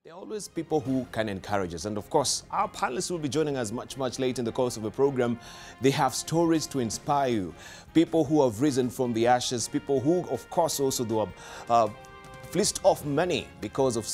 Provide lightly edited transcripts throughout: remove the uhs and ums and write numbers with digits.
There are always people who can encourage us, and of course our panelists will be joining us much late in the course of the program. They have stories to inspire you, people who have risen from the ashes, people who of course also have fleeced off money because of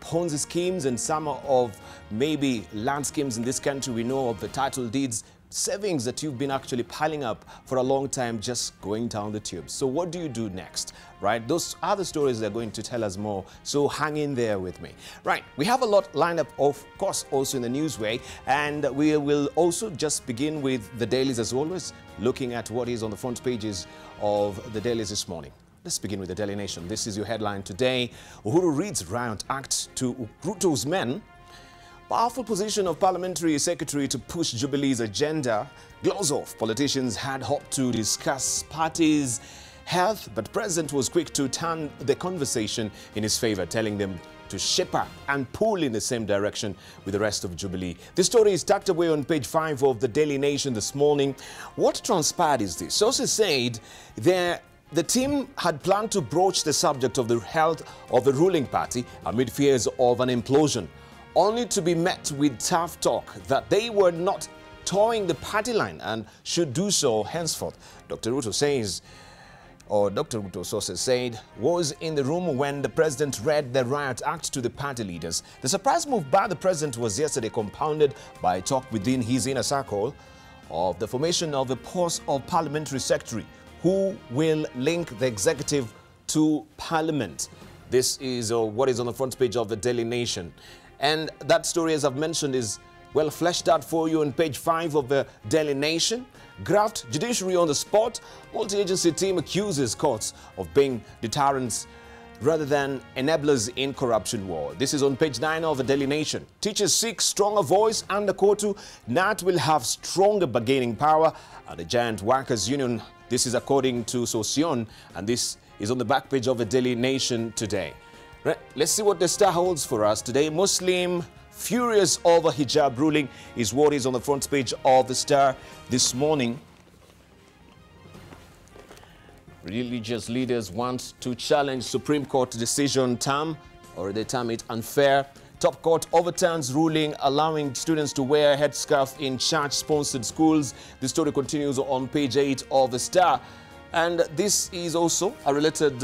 Ponzi schemes and some of maybe land schemes in this country. We know of the title deeds, savings that you've been actually piling up for a long time, just going down the tubes. So what do you do next, right? Those are the stories they're going to tell us more, so hang in there with me. Right, we have a lot lined up, of course, also in the newsway, and we will also just begin with the dailies as always, looking at what is on the front pages of the dailies this morning. Let's begin with the Daily Nation. This is your headline today. Uhuru reads riot act to Ruto's men. Powerful position of parliamentary secretary to push Jubilee's agenda. Glows off. Politicians had hoped to discuss parties' health, but President was quick to turn the conversation in his favor, telling them to shape up and pull in the same direction with the rest of Jubilee. This story is tucked away on page 5 of the Daily Nation this morning. What transpired is this. Sources said the team had planned to broach the subject of the health of the ruling party amid fears of an implosion, only to be met with tough talk that they were not towing the party line and should do so henceforth. Dr. Ruto sources said, was in the room when the president read the riot act to the party leaders. The surprise move by the president was yesterday compounded by talk within his inner circle of the formation of a post of parliamentary secretary who will link the executive to parliament. This is what is on the front page of the Daily Nation. And that story, as I've mentioned, is well fleshed out for you on page 5 of the Daily Nation. Graft judiciary on the spot. Multi-agency team accuses courts of being deterrents rather than enablers in corruption war. This is on page 9 of the Daily Nation. Teachers seek stronger voice under Kotu. NAT will have stronger bargaining power at the giant workers' union. This is according to Sosion, and this is on the back page of the Daily Nation today. Right, let's see what the Star holds for us today. Muslim furious over hijab ruling is what is on the front page of the Star this morning. Religious leaders want to challenge Supreme Court decision they term it unfair. Top court overturns ruling allowing students to wear headscarf in church-sponsored schools. The story continues on page 8 of the Star. And this is also a related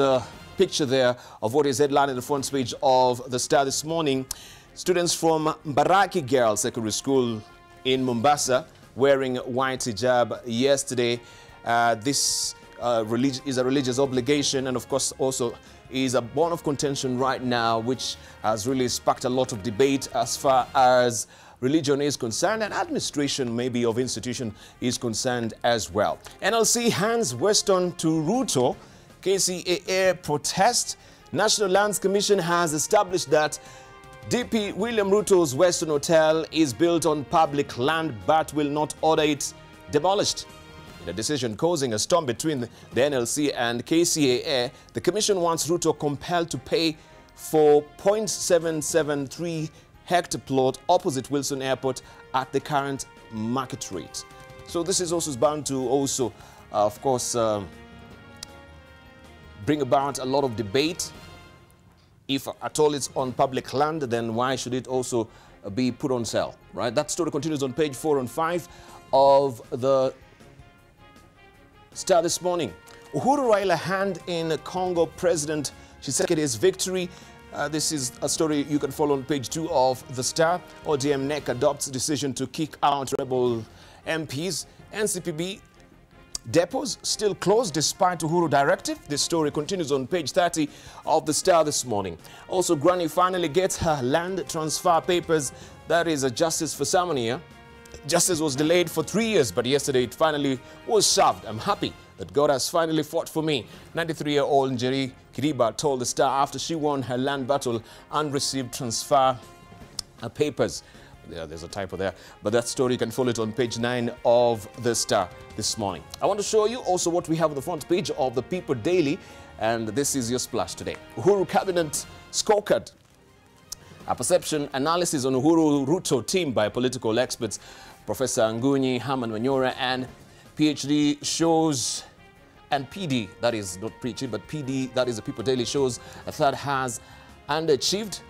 picture there of what is headlined in the front page of the Star this morning. Students from Mbaraki Girls Secondary School in Mombasa wearing white hijab yesterday. This is a religious obligation, and of course also is a bone of contention right now, which has really sparked a lot of debate as far as religion is concerned, and administration maybe of institution is concerned as well. NLC hands Weston to Ruto. KCAA protest. National Lands Commission has established that DP William Ruto's Western Hotel is built on public land but will not order it demolished. In a decision causing a storm between the NLC and KCAA, the Commission wants Ruto compelled to pay for 0.773 hectare plot opposite Wilson Airport at the current market rate. So this is also bound to also, of course, bring about a lot of debate. If at all it's on public land, then why should it also be put on sale, right? That story continues on page 4 and 5 of the Star this morning. Uhuru Raila hand in Congo president Tshisekedi's victory. This is a story you can follow on page 2 of the Star. ODM NEC adopts decision to kick out rebel MPs. NCPB depots still closed despite Uhuru directive. This story continues on page 30 of the Star this morning. Also, Granny finally gets her land transfer papers. That is a justice for ceremony. Justice was delayed for 3 years, but yesterday it finally was served. I'm happy that God has finally fought for me. 93-year-old Njeri Kiriba told the Star after she won her land battle and received transfer papers. There's a typo there, but that story you can follow it on page 9 of the Star this morning. I want to show you also what we have on the front page of the People Daily, and this is your splash today. Uhuru Cabinet Scorecard. A perception analysis on Uhuru Ruto team by political experts Professor Ngunyi, Herman Wanyora, and PhD shows, and PD, that is not preaching, but PD, that is the People Daily, shows a third has underachieved.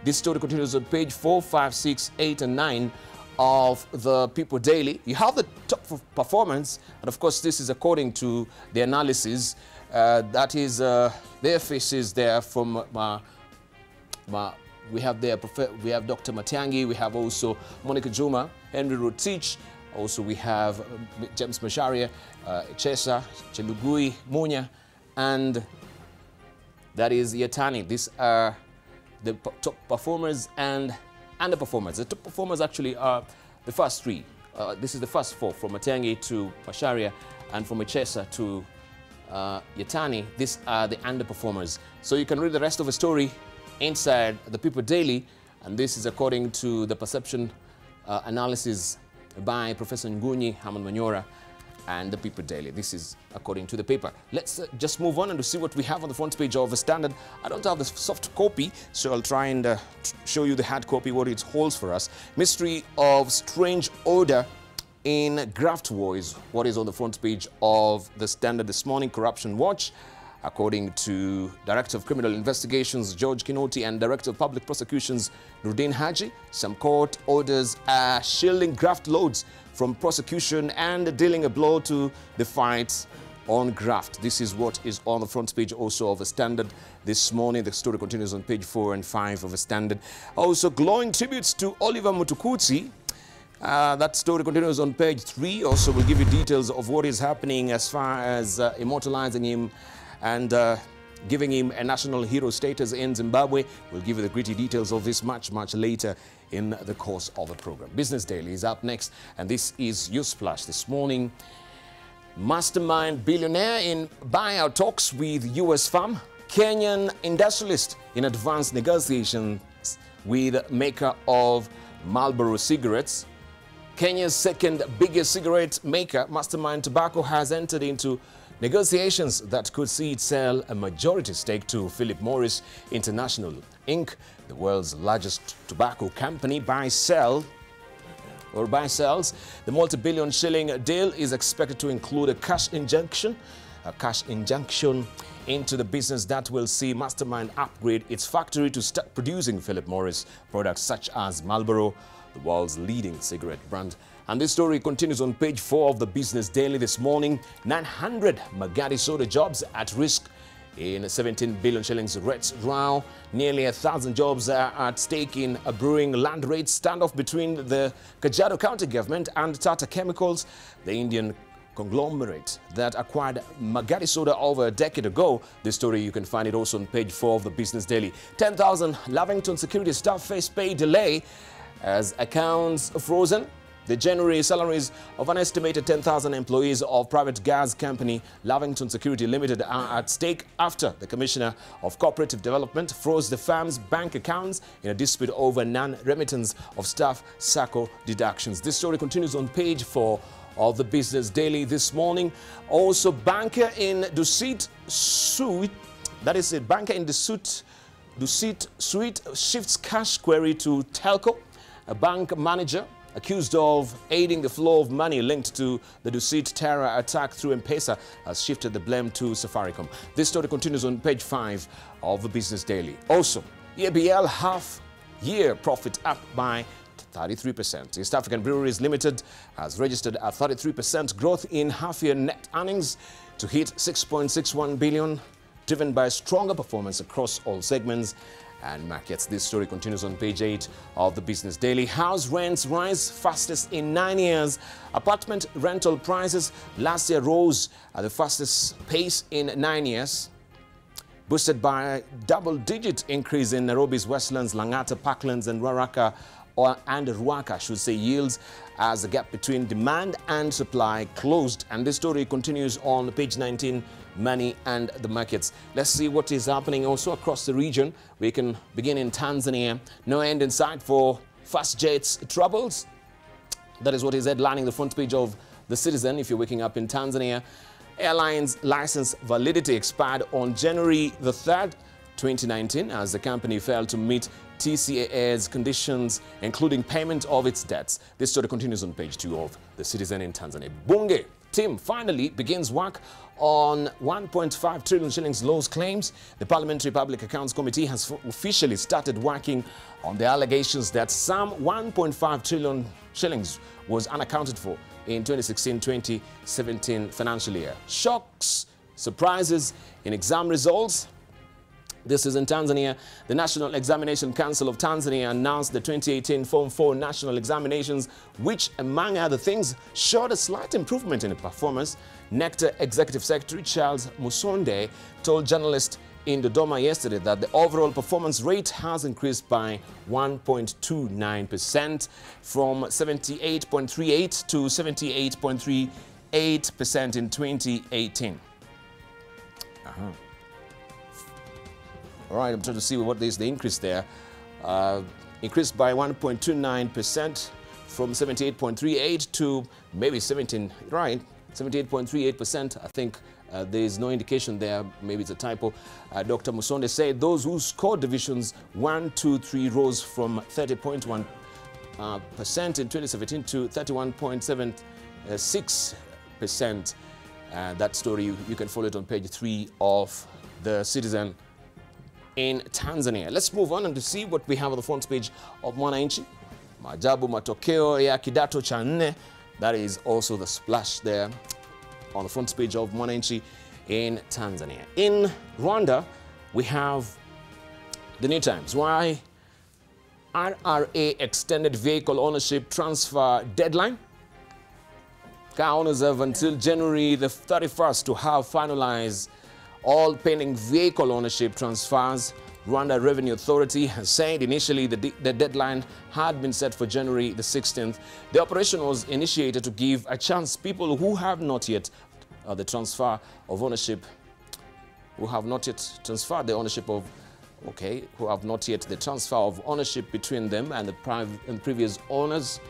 This story continues on page 4, 5, 6, 8, and 9 of the People Daily. You have the top performance, and of course this is according to the analysis. That is their faces there from we have Dr. Matiangi, we have also Monica Juma, Henry Rotich, also we have James Masharia, Chesa, Chelugui, Munya, and that is Yatani. These are the top performers and underperformers. The top performers actually are the first three. This is the first four, from Matiangi to Masharia and from Chesa to Yatani. These are the underperformers. So you can read the rest of the story inside the People Daily, and this is according to the perception analysis by Professor Ngunyi, Haman Manyora, and the People Daily. This is according to the paper. Let's just move on and to see what we have on the front page of the Standard. I don't have the soft copy, so I'll try and show you the hard copy, what it holds for us. Mystery of strange order in graft war is what is on the front page of the Standard this morning. Corruption Watch, according to Director of Criminal Investigations George Kinoti and Director of Public Prosecutions Nurdin Haji, some court orders are shielding graft loads from prosecution and dealing a blow to the fight on graft. This is what is on the front page also of the Standard this morning. The story continues on page 4 and 5 of the Standard. Also, glowing tributes to Oliver Mutukudzi. That story continues on page 3. Also, we'll give you details of what is happening as far as immortalizing him and giving him a national hero status in Zimbabwe. We'll give you the gritty details of this much later in the course of the program. Business Daily is up next, and this is your splash this morning. Mastermind billionaire in buyout talks with US firm. Kenyan industrialist in advanced negotiations with maker of Marlboro cigarettes. Kenya's second biggest cigarette maker, Mastermind Tobacco, has entered into negotiations that could see it sell a majority stake to Philip Morris International Inc., the world's largest tobacco company. Sells. The multi-billion shilling deal is expected to include a cash injection into the business that will see Mastermind upgrade its factory to start producing Philip Morris products such as Marlboro, the world's leading cigarette brand. And this story continues on page 4 of the Business Daily this morning. 900 Magadi soda jobs at risk in 17 billion shillings rates row. Nearly 1,000 jobs are at stake in a brewing land rates standoff between the Kajiado County government and Tata Chemicals, the Indian conglomerate that acquired Magadi Soda over a decade ago. This story, you can find it also on page 4 of the Business Daily. 10,000 Lavington security staff face pay delay as accounts frozen. The January salaries of an estimated 10,000 employees of private gas company Lavington Security Limited are at stake after the Commissioner of Cooperative Development froze the firm's bank accounts in a dispute over non-remittance of staff SACCO deductions. This story continues on page 4 of the Business Daily this morning. Also, banker in Dusit suit, that is it, banker in Dusit suite shifts cash query to telco. A bank manager accused of aiding the flow of money linked to the Dusit terror attack through M-Pesa has shifted the blame to Safaricom. This story continues on page 5 of the Business Daily. Also, EABL half-year profit up by 33%. East African Breweries Limited has registered a 33% growth in half-year net earnings to hit 6.61 billion, driven by stronger performance across all segments and markets. This story continues on page 8 of the Business Daily. House rents rise fastest in 9 years. Apartment rental prices last year rose at the fastest pace in 9 years, boosted by a double-digit increase in Nairobi's Westlands, Langata, Parklands and Ruaka should say yields as the gap between demand and supply closed. And this story continues on page 19, money and the markets. Let's see what is happening also across the region. We can begin in Tanzania. No end in sight for Fastjet's troubles. That is what is headlining the front page of The Citizen. If you're waking up in Tanzania, airline's license validity expired on January the 3rd, 2019, as the company failed to meet TCAA's conditions, including payment of its debts. This story continues on page 2 of The Citizen in Tanzania. Bunge team finally begins work on 1.5 trillion shillings loss claims. The Parliamentary Public Accounts Committee has officially started working on the allegations that some 1.5 trillion shillings was unaccounted for in 2016-2017 financial year. Shocks, surprises in exam results. This is in Tanzania. The National Examination Council of Tanzania announced the 2018 Form 4 national examinations, which, among other things, showed a slight improvement in performance. NECTA Executive Secretary Charles Musonde told journalists in Dodoma yesterday that the overall performance rate has increased by 1.29% from 78.38 to 78.38% in 2018. All right, I'm trying to see what is the increase there. Increased by 1.29% from 78.38 to maybe 78.38%. I think there is no indication there. Maybe it's a typo. Dr. Musonde said those who scored divisions 1, 2, 3 rose from 30.1% in 2017 to 31.76%. That story, you can follow it on page 3 of The Citizen in Tanzania. Let's move on and to see what we have on the front page of Mwananchi. Maajabu matokeo ya kidato cha 4. That is also the splash there on the front page of Mwananchi in Tanzania. In Rwanda, we have the New Times. Why RRA extended vehicle ownership transfer deadline? Car owners have until January the 31st to have finalized all pending vehicle ownership transfers. Rwanda Revenue Authority has said initially the deadline had been set for January the 16th. The operation was initiated to give a chance people who have not yet the transfer of ownership, who have not yet transferred the ownership of, who have not yet the transfer of ownership between them and the previous owners.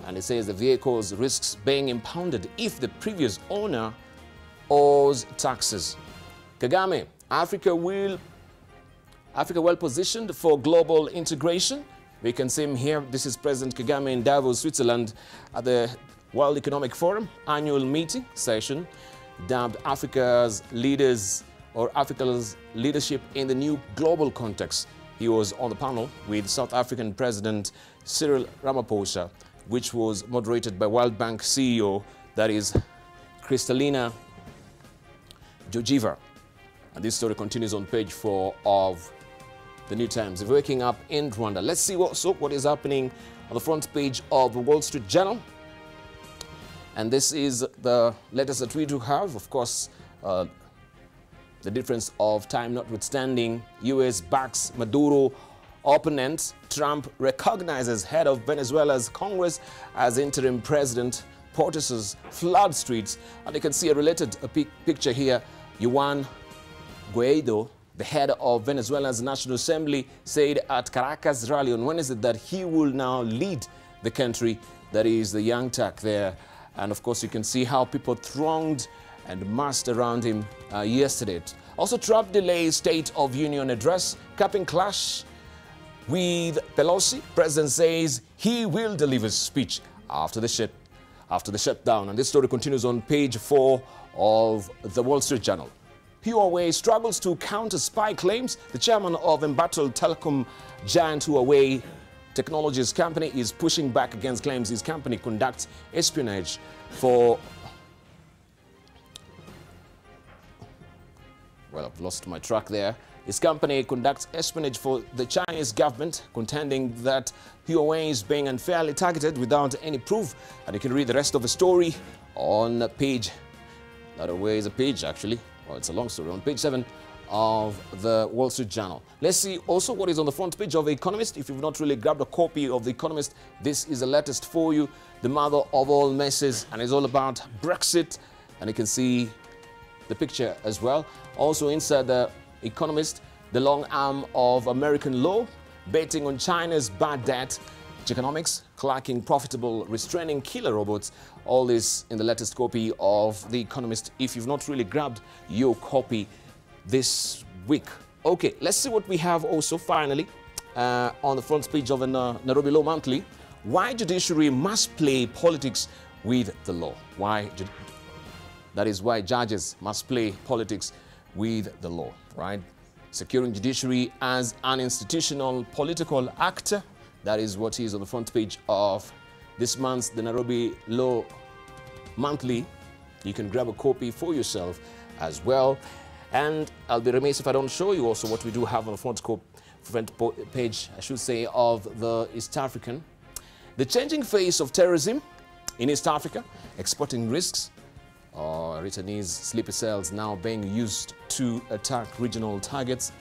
And it says the vehicles risks being impounded if the previous owner owes taxes. Kagame, Africa well positioned for global integration. We can see him here. This is President Kagame in Davos, Switzerland, at the World Economic Forum annual meeting session, dubbed Africa's leaders or Africa's leadership in the new global context. He was on the panel with South African President Cyril Ramaphosa, which was moderated by World Bank CEO, that is Kristalina Georgieva. And this story continues on page 4 of the New Times. Waking up in Rwanda. Let's see what is happening on the front page of the Wall Street Journal. And this is the latest that we do have. Of course, the difference of time notwithstanding, U.S. backs Maduro opponent. Trump recognizes head of Venezuela's Congress as interim president. Protesters flood streets. And you can see a related picture here. Juan Guaido, the head of Venezuela's National Assembly, said at Caracas rally on Wednesday that he will now lead the country. That is the young Turk there. And of course, you can see how people thronged and massed around him yesterday. Also, Trump delays State of Union address, capping clash with Pelosi. President says he will deliver speech after the shutdown. And this story continues on page 4 of the Wall Street Journal. Huawei struggles to counter spy claims. The chairman of embattled telecom giant Huawei Technologies company is pushing back against claims his company conducts espionage for... Well, I've lost my track there. His company conducts espionage for the Chinese government, contending that Huawei is being unfairly targeted without any proof. And you can read the rest of the story on page... That way is a page, actually. Well, it's a long story. On page 7 of the Wall Street Journal. Let's see also what is on the front page of The Economist. If you've not really grabbed a copy of The Economist, this is the latest for you. The mother of all messes, and it's all about Brexit. And you can see the picture as well. Also inside The Economist, the long arm of American law, betting on China's bad debt, economics, clacking profitable, restraining killer robots. All this in the latest copy of The Economist, if you've not really grabbed your copy this week. Okay, let's see what we have also finally on the front page of the Nairobi Law Monthly. Why judiciary must play politics with the law. Why That is why judges must play politics with the law, right? Securing judiciary as an institutional political actor. That is what is on the front page of this month's the Nairobi Law Monthly. You can grab a copy for yourself as well. And I'll be remiss if I don't show you also what we do have on the front page, I should say, of the East African. The changing face of terrorism in East Africa, exporting risks. Returnees sleeper cells now being used to attack regional targets,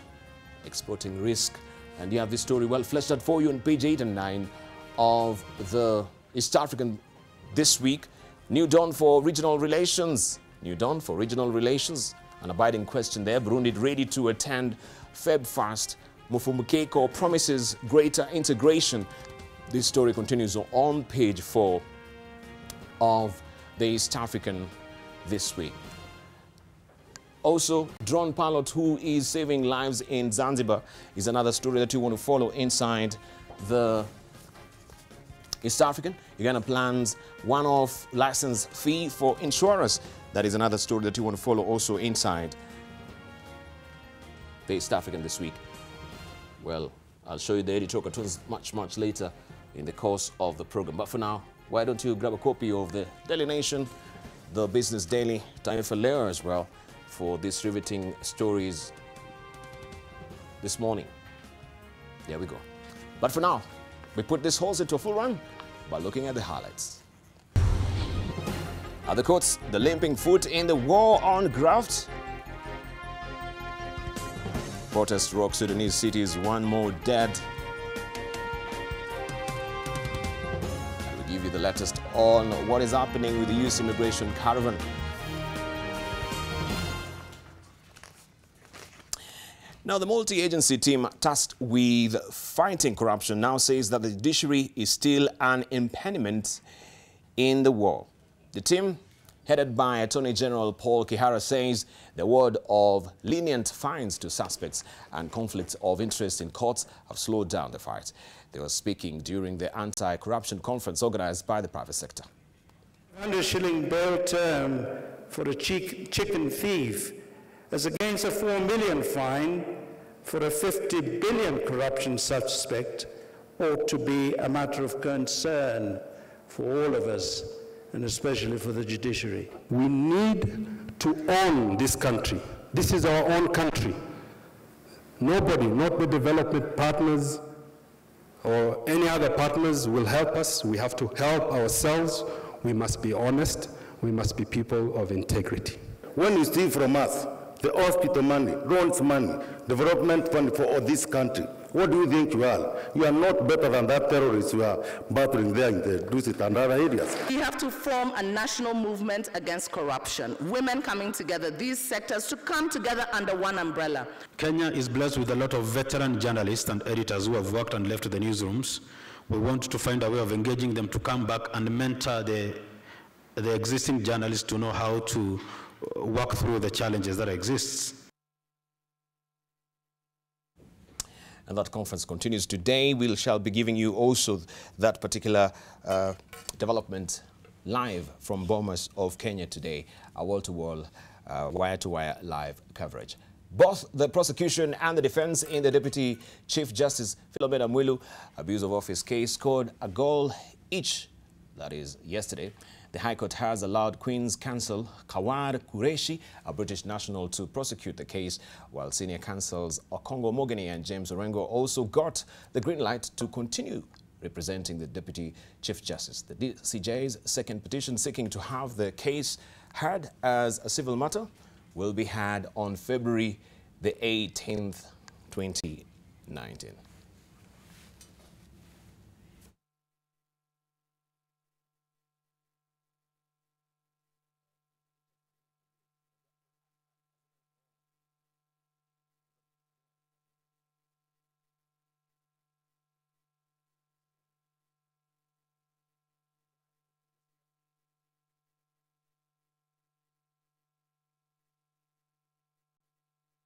exporting risk. And you have this story well fleshed out for you on page 8 and 9 of the East African this week. New dawn for regional relations. New dawn for regional relations. An abiding question there. Burundi ready to attend Feb Fast. Mufumukeko promises greater integration. This story continues on page 4 of the East African this week. Also, drone pilot who is saving lives in Zanzibar is another story that you want to follow inside the East African. Uganda plans one-off license fee for insurers. That is another story that you want to follow also inside the East African this week. Well, I'll show you the editorial cartoons much later in the course of the program. But for now, why don't you grab a copy of the Daily Nation, the Business Daily, time for Leo as well, for these riveting stories this morning. There we go. But for now, we put this horse into a full run by looking at the highlights. At the courts, the limping foot in the war on graft. Protests rock Sudanese cities, one more dead. I will give you the latest on what is happening with the youth immigration caravan. Now, the multi-agency team tasked with fighting corruption now says that the judiciary is still an impediment in the war. The team, headed by Attorney General Paul Kihara, says the word of lenient fines to suspects and conflicts of interest in courts have slowed down the fight. They were speaking during the anti-corruption conference organized by the private sector. 100 shilling bail term for a chicken thief as against a 4 million fine for a 50 billion corruption suspect ought to be a matter of concern for all of us, and especially for the judiciary. We need to own this country. This is our own country. Nobody, not the development partners or any other partners, will help us. We have to help ourselves. We must be honest. We must be people of integrity. When you steal from us, the hospital money, loans money, development fund for all this country, what do you think you are? You are not better than that terrorist you are battling there in the Dusit and other areas. We have to form a national movement against corruption. Women coming together, these sectors to come together under one umbrella. Kenya is blessed with a lot of veteran journalists and editors who have worked and left the newsrooms. We want to find a way of engaging them to come back and mentor the existing journalists to know how to work through the challenges that exist. And that conference continues today. We shall be giving you also that particular development live from Bomas of Kenya today, a wall-to-wall, wire-to-wire live coverage. Both the prosecution and the defense in the Deputy Chief Justice Philomena Mwilu abuse of office case scored a goal each. That is yesterday. The High Court has allowed Queen's Counsel Kawar Qureshi, a British national, to prosecute the case, while senior counsels Okongo Mogeni and James Orengo also got the green light to continue representing the Deputy Chief Justice. The DCJ's second petition seeking to have the case heard as a civil matter will be had on February the 18th, 2019.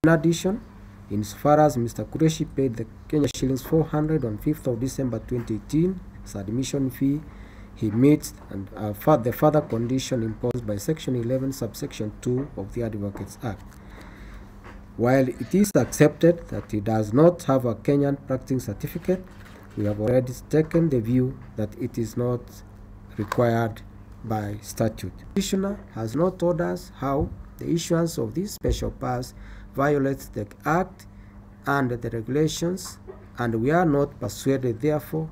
In addition, insofar as Mr. Qureshi paid the Kenya shillings 400 on 5th of December 2018 as admission fee, he meets and the further condition imposed by Section 11, subsection 2 of the Advocates Act. While it is accepted that he does not have a Kenyan practicing certificate, we have already taken the view that it is not required by statute. The petitioner has not told us how the issuance of this special pass violates the Act and the regulations, and we are not persuaded, therefore,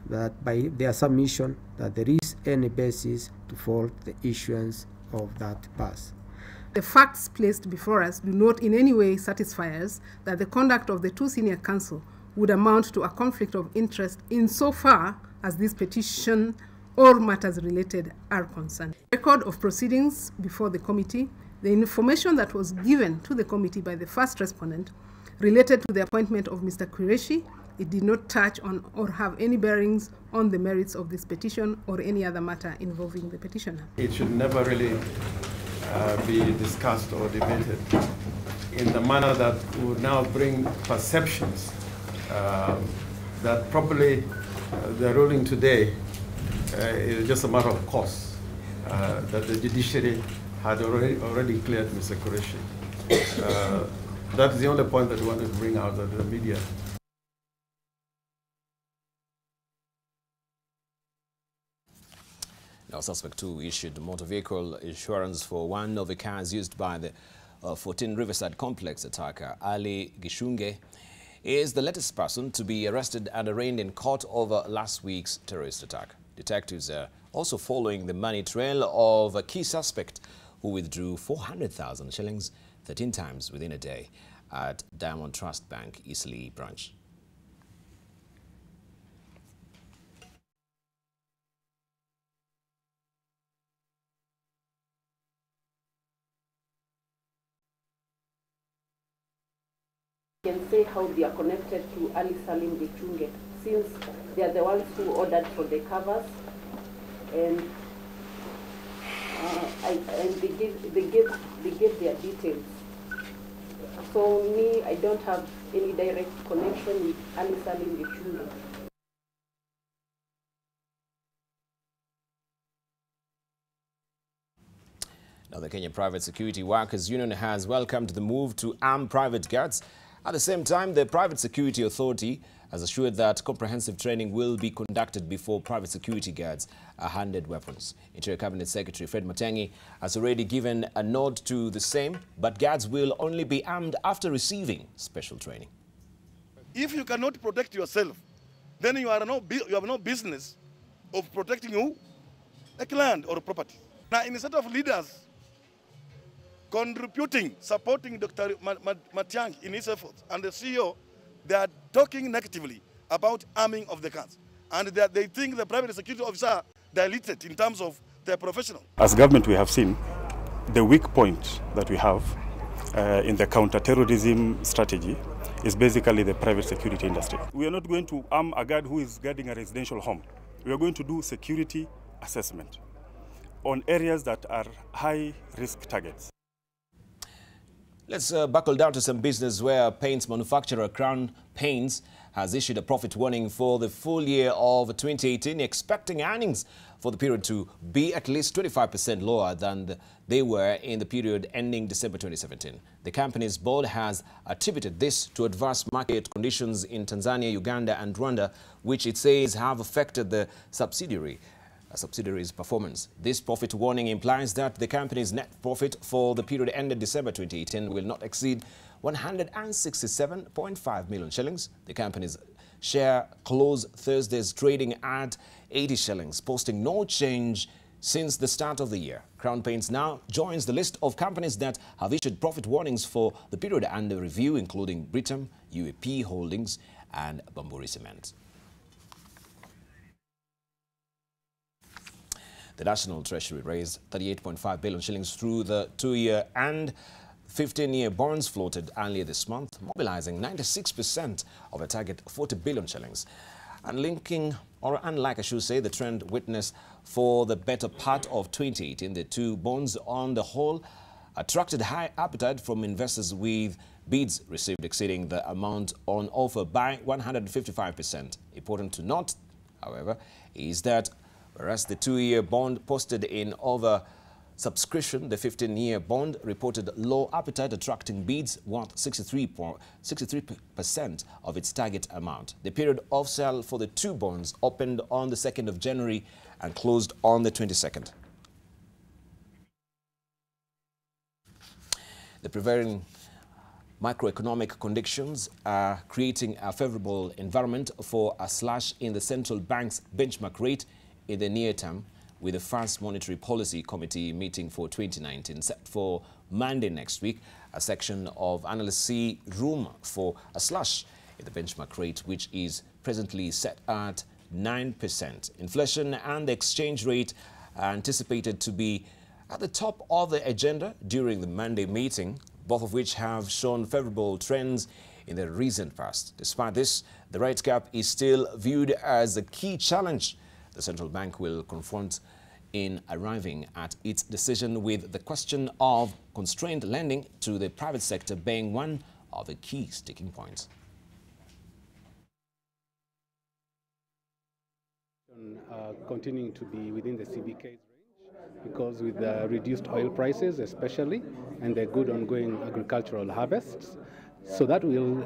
that by their submission that there is any basis to fault the issuance of that pass. The facts placed before us do not in any way satisfy us that the conduct of the two senior counsel would amount to a conflict of interest insofar as this petition or matters related are concerned. Record of proceedings before the committee, the information that was given to the committee by the first respondent related to the appointment of Mr. Qureshi, it did not touch on or have any bearings on the merits of this petition or any other matter involving the petitioner. It should never really be discussed or debated in the manner that would now bring perceptions that probably the ruling today is just a matter of course, that the judiciary had already cleared Mr. Qureshi. That's the only point that we wanted to bring out of the media. Now, suspect 2 issued motor vehicle insurance for one of the cars used by the 14 Riverside complex attacker. Ali Gishunge is the latest person to be arrested and arraigned in court over last week's terrorist attack. Detectives are also following the money trail of a key suspect who withdrew 400,000 shillings 13 times within a day at Diamond Trust Bank, Eastleigh branch. Can say how they are connected to Ali Salim Bichunge, since they are the ones who ordered for the covers, and they gave their details. So me, I don't have any direct connection with Ali Salim Bichunge. Now, the Kenya Private Security Workers Union has welcomed the move to arm private guards. At the same time, the Private Security Authority has assured that comprehensive training will be conducted before private security guards are handed weapons. Interior Cabinet Secretary Fred Matiang'i has already given a nod to the same, but guards will only be armed after receiving special training. If you cannot protect yourself, then you have no business of protecting who? Like land or property. Now, instead of leaders contributing, supporting Dr. Matiang'i in his efforts, and the CEO, they are talking negatively about arming of the guards, and that they think the private security officer diluted in terms of their professional. As government, we have seen the weak point that we have in the counter-terrorism strategy is basically the private security industry. We are not going to arm a guard who is guarding a residential home. We are going to do security assessment on areas that are high-risk targets. Let's buckle down to some business where paints manufacturer Crown Paints has issued a profit warning for the full year of 2018, expecting earnings for the period to be at least 25% lower than they were in the period ending December 2017. The company's board has attributed this to adverse market conditions in Tanzania, Uganda and Rwanda, which it says have affected the subsidiary's performance. This profit warning implies that the company's net profit for the period ended December 2018 will not exceed 167.5 million shillings. The company's share closed Thursday's trading at 80 shillings, posting no change since the start of the year. Crown Paints now joins the list of companies that have issued profit warnings for the period under review, including Britam, UAP Holdings and Bamburi Cement. The National Treasury raised 38.5 billion shillings through the 2-year and 15-year bonds floated earlier this month, mobilizing 96% of the target 40 billion shillings. Unlike I should say, the trend witnessed for the better part of 2018, the two bonds on the whole attracted high appetite from investors, with bids received exceeding the amount on offer by 155%. Important to note, however, is that Whereas the 2-year bond posted in over subscription, the 15-year bond reported low appetite, attracting bids worth 63% of its target amount. The period of sale for the two bonds opened on the 2nd of January and closed on the 22nd. The prevailing macroeconomic conditions are creating a favorable environment for a slash in the central bank's benchmark rate in the near term, with the first Monetary Policy Committee meeting for 2019 set for Monday next week. A section of analysts see room for a slash in the benchmark rate, which is presently set at 9%. Inflation and the exchange rate are anticipated to be at the top of the agenda during the Monday meeting, both of which have shown favorable trends in the recent past. Despite this, the rate cap is still viewed as a key challenge the central bank will confront in arriving at its decision, with the question of constrained lending to the private sector being one of the key sticking points. Continuing to be within the CBK's range, because with the reduced oil prices especially and the good ongoing agricultural harvests, so that will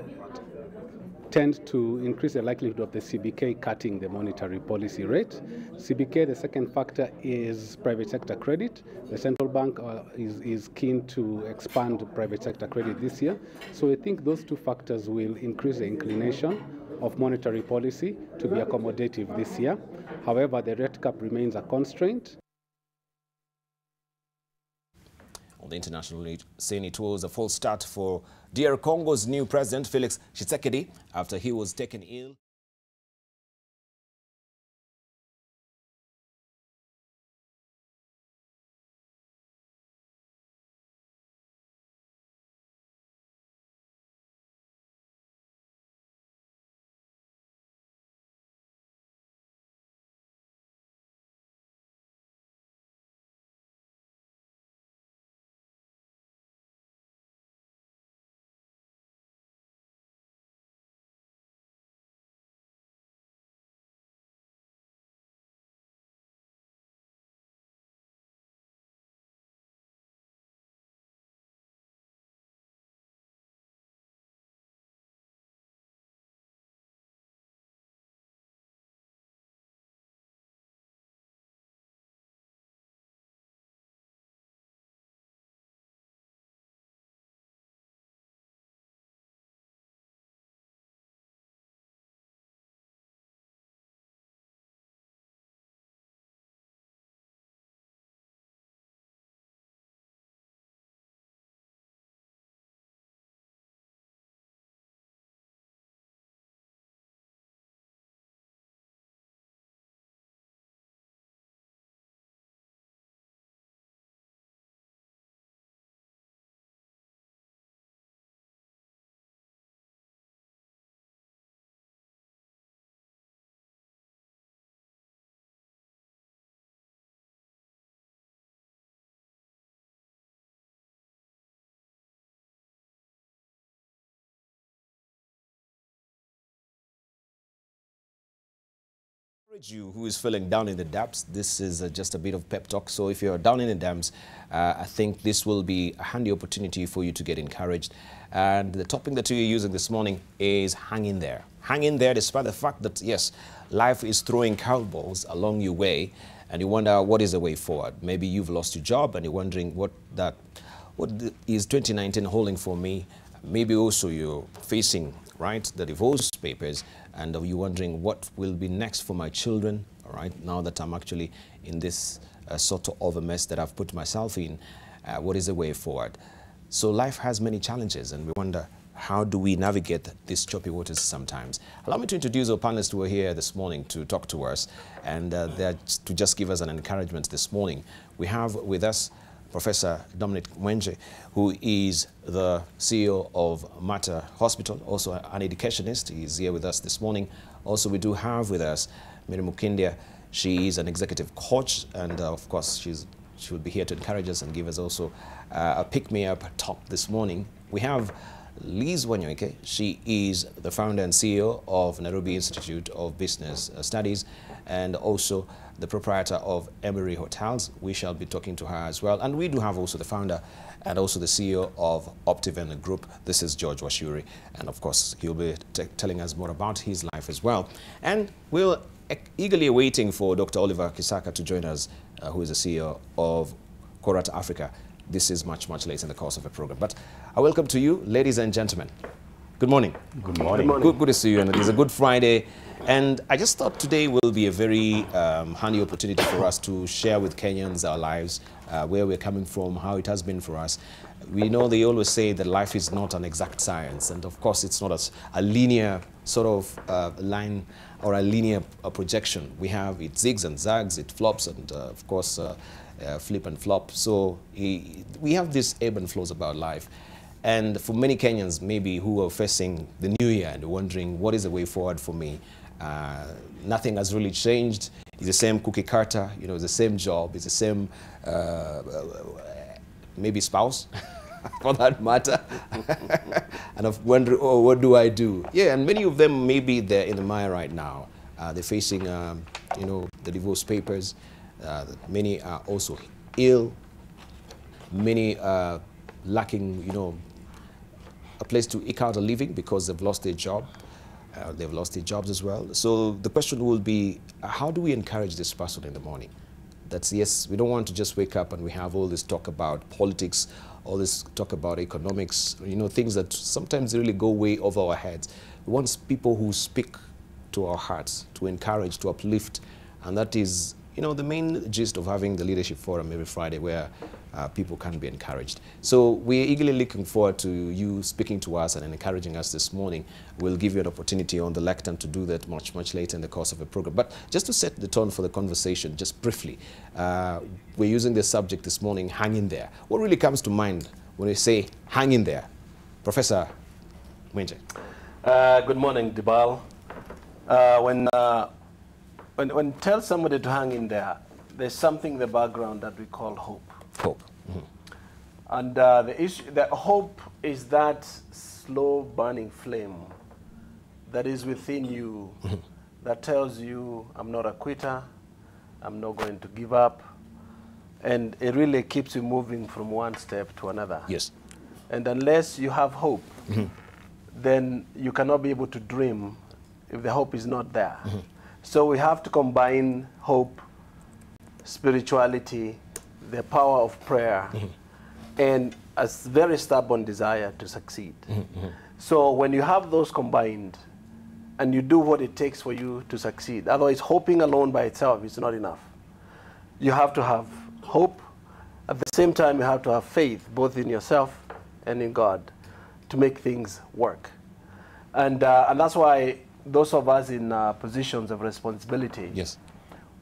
tend to increase the likelihood of the CBK cutting the monetary policy rate. CBK, the second factor is private sector credit. The central bank is keen to expand private sector credit this year. So I think those two factors will increase the inclination of monetary policy to be accommodative this year. However, the rate cap remains a constraint. On the international scene, it was a false start for DR Congo's new president, Felix Tshisekedi, after he was taken ill. You who is feeling down in the depths, this is just a bit of pep talk. So if you're down in the depths, I think this will be a handy opportunity for you to get encouraged. And the topic that you're using this morning is hang in there. Hang in there despite the fact that, yes, life is throwing curveballs along your way and you wonder what is the way forward. Maybe you've lost your job and you're wondering what is 2019 holding for me. Maybe also you're facing, right, the divorce papers, and you're wondering what will be next for my children, all right, now that I'm actually in this sort of a mess that I've put myself in. What is the way forward? So life has many challenges, and we wonder, how do we navigate these choppy waters sometimes? Allow me to introduce our panelists who are here this morning to talk to us, and to just give us an encouragement this morning. We have with us Professor Dominic Mwenje, who is the CEO of Mater Hospital, also an educationist. He's here with us this morning. Also, we do have with us Mary Mukindia. She is an executive coach, and of course, she will be here to encourage us and give us also a pick-me-up talk this morning. We have Liz Wanyoike. She is the founder and CEO of Nairobi Institute of Business Studies and also the proprietor of Emery Hotels. We shall be talking to her as well. And we do have also the founder and also the CEO of Optiven Group. This is George Washuri. And of course, he'll be telling us more about his life as well. And we're eagerly waiting for Dr. Oliver Kisaka to join us, who is the CEO of Korat Africa. This is much, much later in the course of the program. But I welcome to you, ladies and gentlemen. Good morning. Good morning. Good morning. Good to see you. And it is a good Friday. And I just thought today will be a very handy opportunity for us to share with Kenyans our lives, where we're coming from, how it has been for us. We know they always say that life is not an exact science. And of course, it's not a linear sort of line or a linear projection. We have it zigs and zags, it flops, and of course, flip and flop. So we have this ebb and flows about life. And for many Kenyans, maybe who are facing the new year and wondering what is the way forward for me, nothing has really changed. It's the same cookie cutter, you know, it's the same job, it's the same maybe spouse, for that matter. And of wondering, oh, what do I do? Yeah, and many of them maybe they're in the mire right now. They're facing, you know, the divorce papers. Many are also ill. Many are lacking, you know, a place to eke out a living because they've lost their job. They've lost their jobs as well. So the question will be, how do we encourage this person in the morning? That's, yes, we don't want to just wake up and we have all this talk about politics, all this talk about economics, you know, things that sometimes really go way over our heads. We want people who speak to our hearts, to encourage, to uplift, and that is, you know, the main gist of having the Leadership Forum every Friday, where people can be encouraged. So we're eagerly looking forward to you speaking to us and encouraging us this morning. We'll give you an opportunity on the lectern to do that much, much later in the course of the program. But just to set the tone for the conversation, just briefly, we're using this subject this morning, hang in there. What really comes to mind when we say hang in there? Professor Mwenje. Good morning, Debarl. When tell somebody to hang in there, there's something in the background that we call hope. Hope. Mm-hmm. And the hope is that slow burning flame that is within you, mm-hmm, that tells you, I'm not a quitter, I'm not going to give up. And it really keeps you moving from one step to another. Yes. And unless you have hope, mm-hmm, then you cannot be able to dream if the hope is not there. Mm-hmm. So we have to combine hope, spirituality, the power of prayer, mm-hmm, and a very stubborn desire to succeed. Mm-hmm. So when you have those combined, and you do what it takes for you to succeed, otherwise hoping alone by itself is not enough. You have to have hope. At the same time, you have to have faith, both in yourself and in God, to make things work. And that's why those of us in positions of responsibility, yes,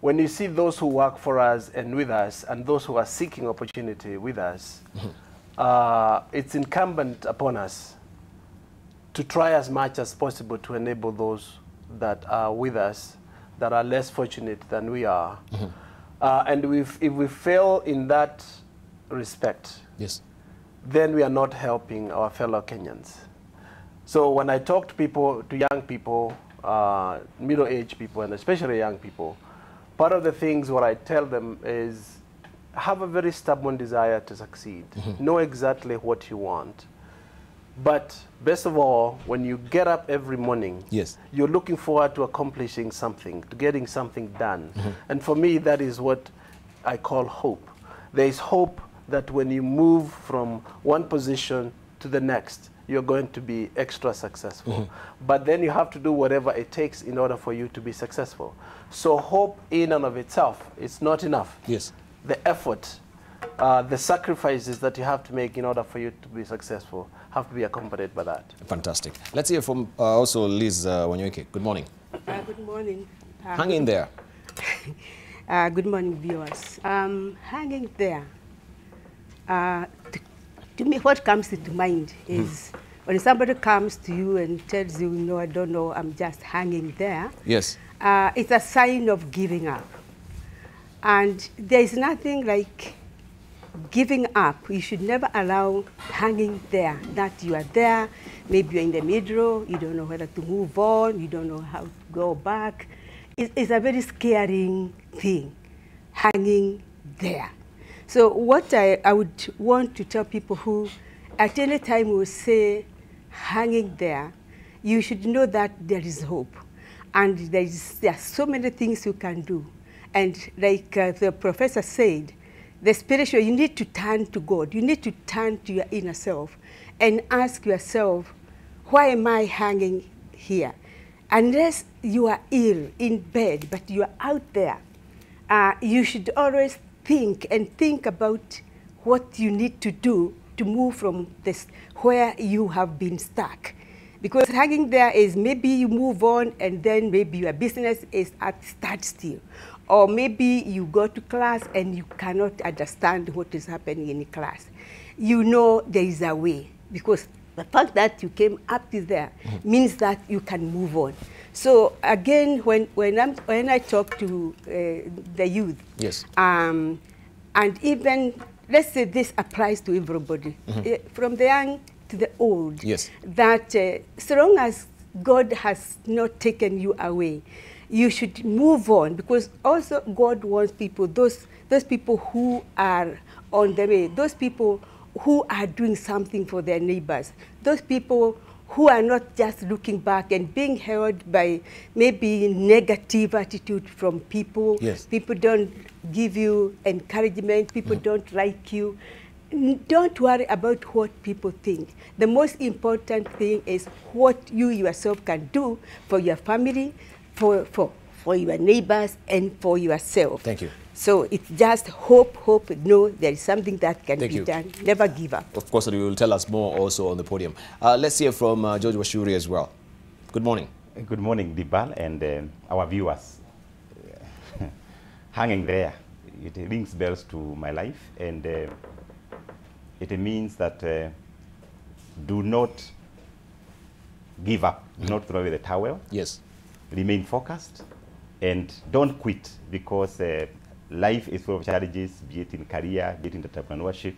when you see those who work for us and with us, and those who are seeking opportunity with us, mm-hmm, it's incumbent upon us to try as much as possible to enable those that are with us, that are less fortunate than we are. Mm-hmm. And if we fail in that respect, yes, then we are not helping our fellow Kenyans. So when I talk to people, to young people, middle-aged people, and especially young people, part of the things what I tell them is have a very stubborn desire to succeed. Mm-hmm. Know exactly what you want. But best of all, when you get up every morning, yes, you're looking forward to accomplishing something, to getting something done. Mm-hmm. And for me, that is what I call hope. There is hope that when you move from one position to the next, you're going to be extra successful. Mm-hmm. But then you have to do whatever it takes in order for you to be successful. So hope in and of itself is not enough. Yes. The effort, the sacrifices that you have to make in order for you to be successful have to be accompanied by that. Fantastic. Let's hear from also Liz Wanyoike. Good morning. Good morning. Hang in there. Good morning, viewers. Hanging there. To me, what comes into mind is when somebody comes to you and tells you, no, I don't know, I'm just hanging there. Yes. It's a sign of giving up. And there is nothing like giving up. You should never allow hanging there, that you are there, maybe you're in the middle, you don't know whether to move on, you don't know how to go back. It's a very scary thing, hanging there. So what I would want to tell people who at any time will say hanging there, you should know that there is hope. And there are so many things you can do. And like the professor said, the spiritual, you need to turn to God. You need to turn to your inner self and ask yourself, why am I hanging here? Unless you are ill in bed, but you are out there, you should always think about what you need to do to move from this where you have been stuck. Because hanging there is maybe you move on and then maybe your business is at standstill. Or maybe you go to class and you cannot understand what is happening in class. You know there is a way, because the fact that you came up to there means that you can move on. So again, when I talk to the youth, yes, and even, let's say this applies to everybody, from the young to the old, yes, that so long as God has not taken you away, you should move on, because also God wants people, those people who are on the way, those people who are doing something for their neighbors, those people who are not just looking back and being held by maybe negative attitude from people. Yes. People don't give you encouragement, people don't like you. Don't worry about what people think. The most important thing is what you yourself can do for your family, for your neighbors, and for yourself. Thank you. So it's just hope, know there is something that can be done. Never give up. Of course, you will tell us more also on the podium. Let's hear from George Washuri as well. Good morning. Good morning, Debarl, and our viewers. Hanging there, it rings bells to my life, and it means that do not give up, do not throw away the towel. Yes. Remain focused, and don't quit, because life is full of challenges, be it in career, be it in entrepreneurship,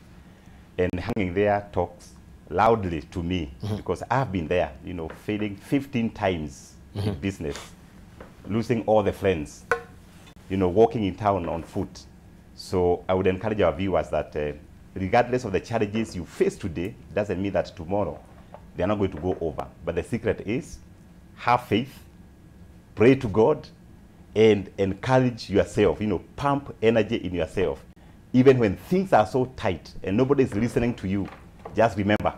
and hanging there talks loudly to me, because I've been there, you know, failing 15 times in business, losing all the friends, you know, walking in town on foot. So I would encourage our viewers that regardless of the challenges you face today, doesn't mean that tomorrow they're not going to go over. But the secret is have faith, pray to God, and encourage yourself, you know, pump energy in yourself. Even when things are so tight and nobody is listening to you, just remember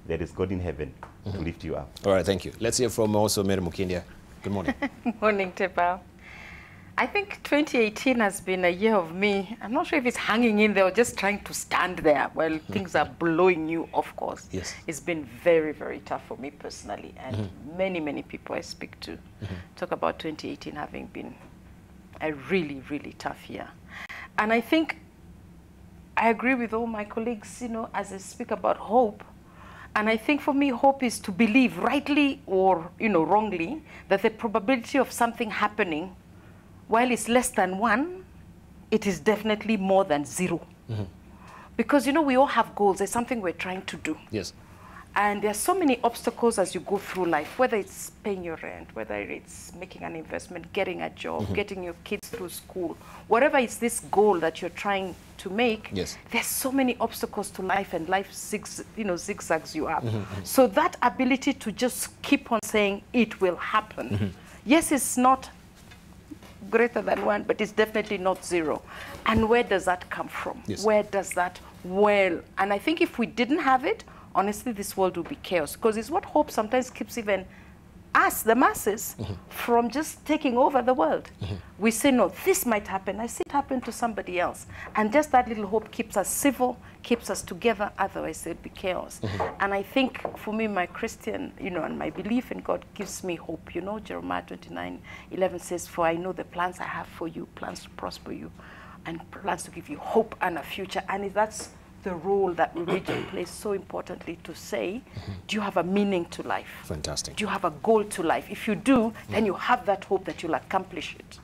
there is God in heaven to lift you up. All right, thank you. Let's hear from also Mary Mukindia. Good morning. Morning, Debarl. I think 2018 has been a year of me. I'm not sure if it's hanging in there or just trying to stand there while things are blowing you, of course. Yes. It's been very, very tough for me personally, and many, many people I speak to talk about 2018 having been a really, really tough year. And I think I agree with all my colleagues, you know, as they speak about hope. And I think for me, hope is to believe, rightly or, you know, wrongly, that the probability of something happening, while it's less than 1, it is definitely more than 0. Because, you know, we all have goals. There's something we're trying to do. Yes. And there are so many obstacles as you go through life, whether it's paying your rent, whether it's making an investment, getting a job, getting your kids through school, whatever is this goal that you're trying to make, there's so many obstacles to life, and life zigzags you up. So that ability to just keep on saying it will happen. Yes, it's not greater than 1, but it's definitely not 0. And where does that come from? Yes. Where does that, and I think if we didn't have it, honestly, this world will be chaos, because it's what hope sometimes keeps even us, the masses, from just taking over the world. We say, no, this might happen. I see it happen to somebody else. And just that little hope keeps us civil, keeps us together, otherwise it'd be chaos. And I think for me, my Christian, you know, and my belief in God gives me hope. You know, Jeremiah 29:11 says, for I know the plans I have for you, plans to prosper you, and plans to give you hope and a future. And that's the role that religion plays so importantly to say, do you have a meaning to life? Fantastic. Do you have a goal to life? If you do, then you have that hope that you'll accomplish it.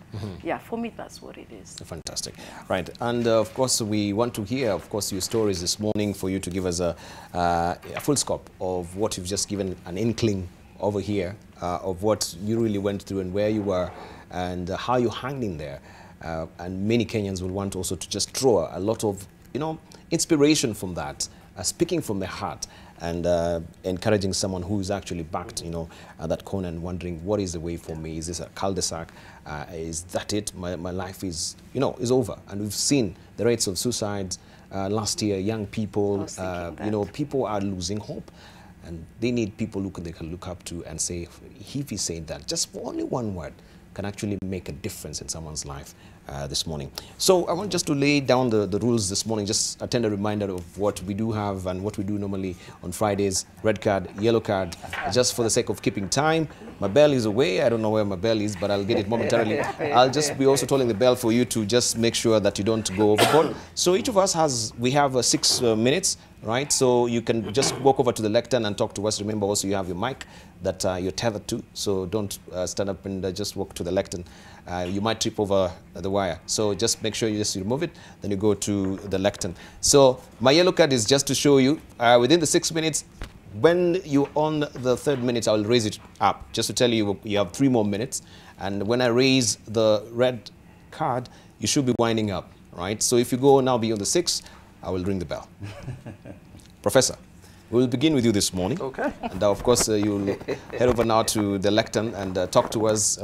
Yeah, for me, that's what it is. Fantastic. Right. And of course, we want to hear, of course, your stories this morning for you to give us a full scope of what you've just given an inkling over here of what you really went through and where you were and how you hung in there. And many Kenyans will want also to just draw a lot of, inspiration from that, speaking from the heart and encouraging someone who is actually backed, at that corner and wondering, what is the way for me? Is this a cul-de-sac? Is that it? My life is, is over. And we've seen the rates of suicides last year, young people, people are losing hope. And they need people who they can look up to and say, if he said that, just for only one word, can actually make a difference in someone's life this morning. So I want just to lay down the rules this morning, just a tender reminder of what we do have and what we do normally on Fridays. Red card, yellow card, just for the sake of keeping time. My bell is away. I don't know where my bell is, but I'll get it momentarily. I'll just be also tolling the bell for you to just make sure that you don't go overboard. So each of us we have 6 minutes. Right, so you can just walk over to the lectern and talk to us. Remember also you have your mic that you're tethered to, so don't stand up and just walk to the lectern. You might trip over the wire, so just make sure you just remove it, then you go to the lectern. So my yellow card is just to show you within the 6 minutes, when you're on the 3rd minute, I'll raise it up, just to tell you you have 3 more minutes, and when I raise the red card, you should be winding up, right? So if you go now beyond the 6, I will ring the bell. Professor, we will begin with you this morning. Okay. And of course, you'll head over now to the lectern and talk to us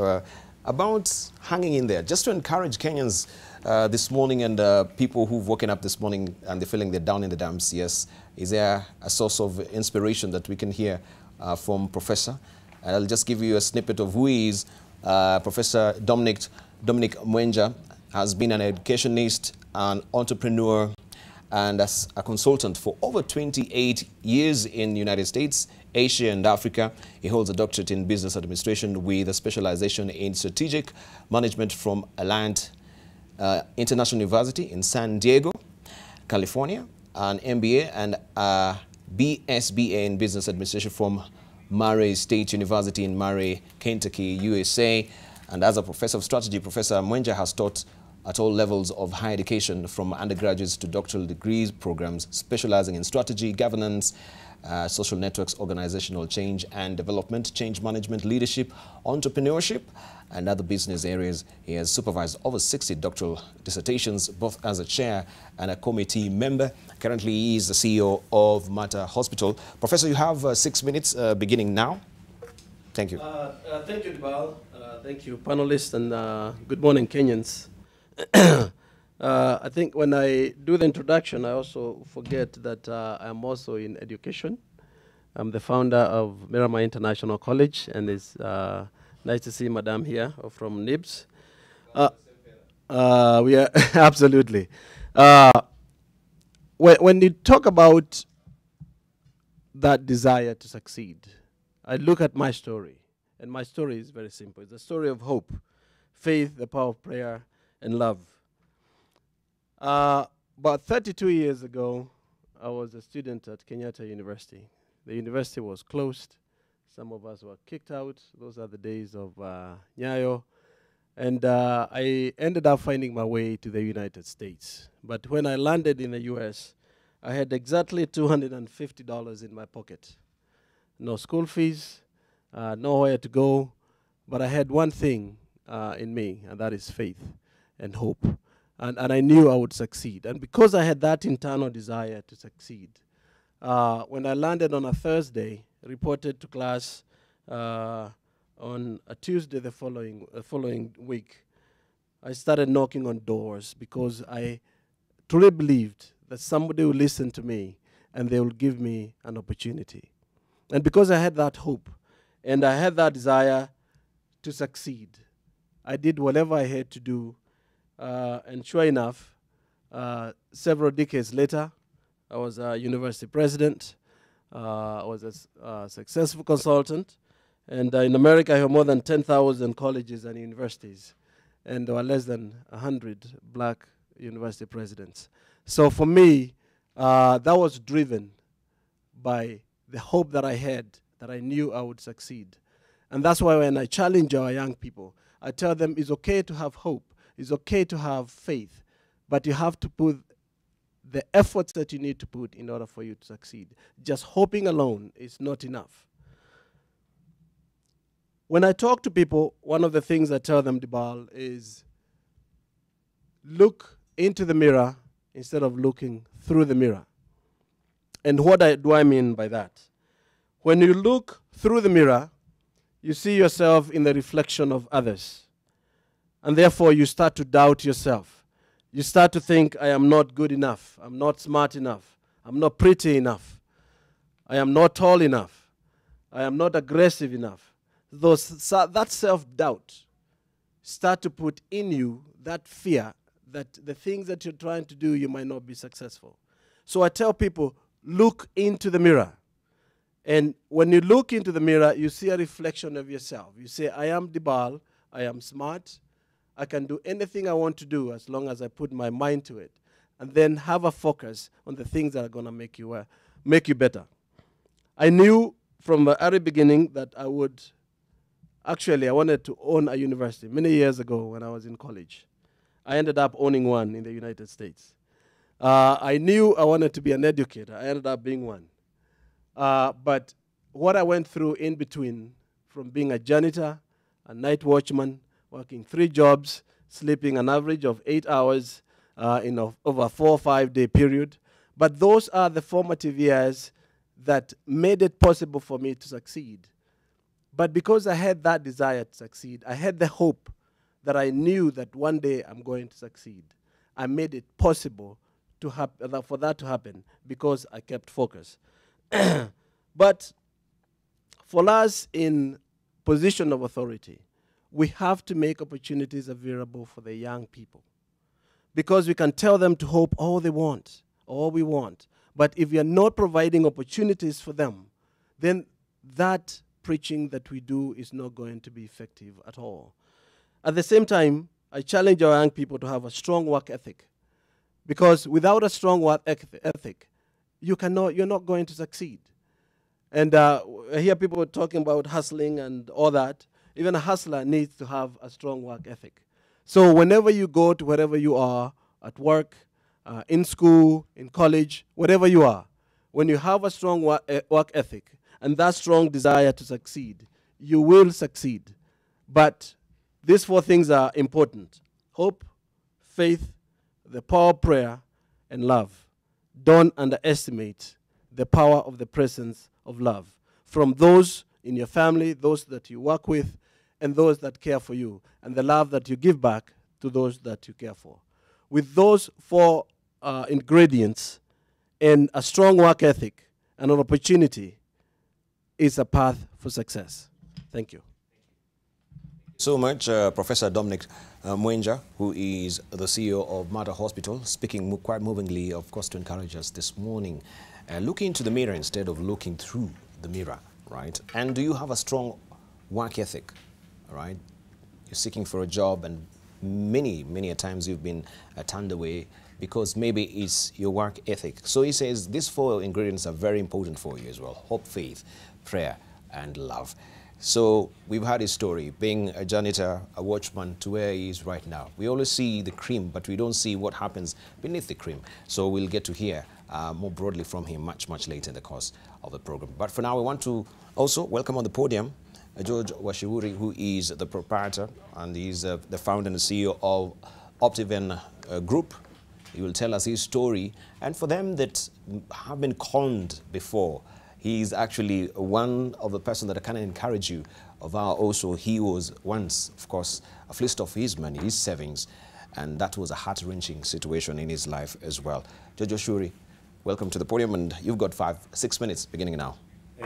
about hanging in there, just to encourage Kenyans this morning and people who've woken up this morning and they're feeling they're down in the dumps. Yes, is there a source of inspiration that we can hear from Professor? And I'll just give you a snippet of who he is. Professor Dominic Mwenja has been an educationist, an entrepreneur, and as a consultant for over 28 years in the United States, Asia, and Africa. He holds a doctorate in business administration with a specialization in strategic management from Alliant International University in San Diego, California, an MBA and a BSBA in business administration from Murray State University in Murray, Kentucky, USA. And as a professor of strategy, Professor Mwenja has taught at all levels of higher education, from undergraduates to doctoral degrees programs, specializing in strategy, governance, social networks, organizational change and development, change management, leadership, entrepreneurship, and other business areas. He has supervised over 60 doctoral dissertations, both as a chair and a committee member. Currently, he is the CEO of Mater Hospital. Professor, you have 6 minutes beginning now. Thank you. Thank you, Debarl. Thank you, panelists, and good morning, Kenyans. I think when I do the introduction, I also forget that I'm also in education. I'm the founder of Miramar International College, and it's nice to see Madam here from NIBS. We are absolutely. When you talk about that desire to succeed, I look at my story, and my story is very simple. It's a story of hope, faith, the power of prayer, and love. About 32 years ago, I was a student at Kenyatta University. The university was closed. Some of us were kicked out. Those are the days of Nyayo. And I ended up finding my way to the United States. But when I landed in the US, I had exactly $250 in my pocket. No school fees, nowhere to go. But I had one thing in me, and that is faith and hope. And I knew I would succeed. And because I had that internal desire to succeed, when I landed on a Thursday, reported to class on a Tuesday the following week, I started knocking on doors because I truly believed that somebody would listen to me and they would give me an opportunity. And because I had that hope and I had that desire to succeed, I did whatever I had to do. And sure enough, several decades later, I was a university president. I was a successful consultant. And in America, I have more than 10,000 colleges and universities. And there were less than 100 black university presidents. So for me, that was driven by the hope that I had, that I knew I would succeed. And that's why when I challenge our young people, I tell them it's okay to have hope, it's okay to have faith, but you have to put the efforts that you need to put in order for you to succeed. Just hoping alone is not enough. When I talk to people, one of the things I tell them, Debarl, is look into the mirror instead of looking through the mirror. And what do I mean by that? When you look through the mirror, you see yourself in the reflection of others. And therefore, you start to doubt yourself. You start to think, I am not good enough. I'm not smart enough. I'm not pretty enough. I am not tall enough. I am not aggressive enough. That self-doubt start to put in you that fear that the things that you're trying to do, you might not be successful. So I tell people, look into the mirror. And when you look into the mirror, you see a reflection of yourself. You say, I am Debarl, I am smart, I can do anything I want to do as long as I put my mind to it. And then have a focus on the things that are going to make you better. I knew from the early beginning that I wanted to own a university many years ago when I was in college. I ended up owning one in the United States. I knew I wanted to be an educator. I ended up being one. But what I went through in between, from being a janitor, a night watchman, working 3 jobs, sleeping an average of 8 hours in over a 4 or 5 day period. But those are the formative years that made it possible for me to succeed. But because I had that desire to succeed, I had the hope that I knew that one day I'm going to succeed. I made it possible for that to happen because I kept focus. But for us in position of authority, we have to make opportunities available for the young people. Because we can tell them to hope all they want, all we want. But if we are not providing opportunities for them, then that preaching that we do is not going to be effective at all. At the same time, I challenge our young people to have a strong work ethic. Because without a strong work ethic, you're not going to succeed. And I hear people talking about hustling and all that. Even a hustler needs to have a strong work ethic. So whenever you go to wherever you are, at work, in school, in college, wherever you are, when you have a strong work ethic and that strong desire to succeed, you will succeed. But these 4 things are important: hope, faith, the power of prayer, and love. Don't underestimate the power of the presence of love from those in your family, those that you work with, and those that care for you, and the love that you give back to those that you care for. With those 4 ingredients and a strong work ethic and an opportunity is a path for success. Thank you. So much, Professor Dominic Mwenja, who is the CEO of Mater Hospital, speaking quite movingly, of course, to encourage us this morning. Looking into the mirror instead of looking through the mirror, right? And do you have a strong work ethic, right? You're seeking for a job, and many a times you've been turned away because maybe it's your work ethic. So he says these 4 ingredients are very important for you as well: hope, faith, prayer, and love. So we've had his story, being a janitor, a watchman, to where he is right now. We always see the cream, but we don't see what happens beneath the cream. So we'll get to hear more broadly from him much later in the course of the program. But for now, we want to also welcome on the podium George Washiwuri, who is the proprietor and he's the founder and CEO of Optiven Group. He will tell us his story. And for them that have been conned before, he's actually one of the person that can encourage you of how also he was once, of course, a fleeced of his money, his savings, and that was a heart-wrenching situation in his life as well. George Washiwuri, welcome to the podium, and you've got 6 minutes beginning now.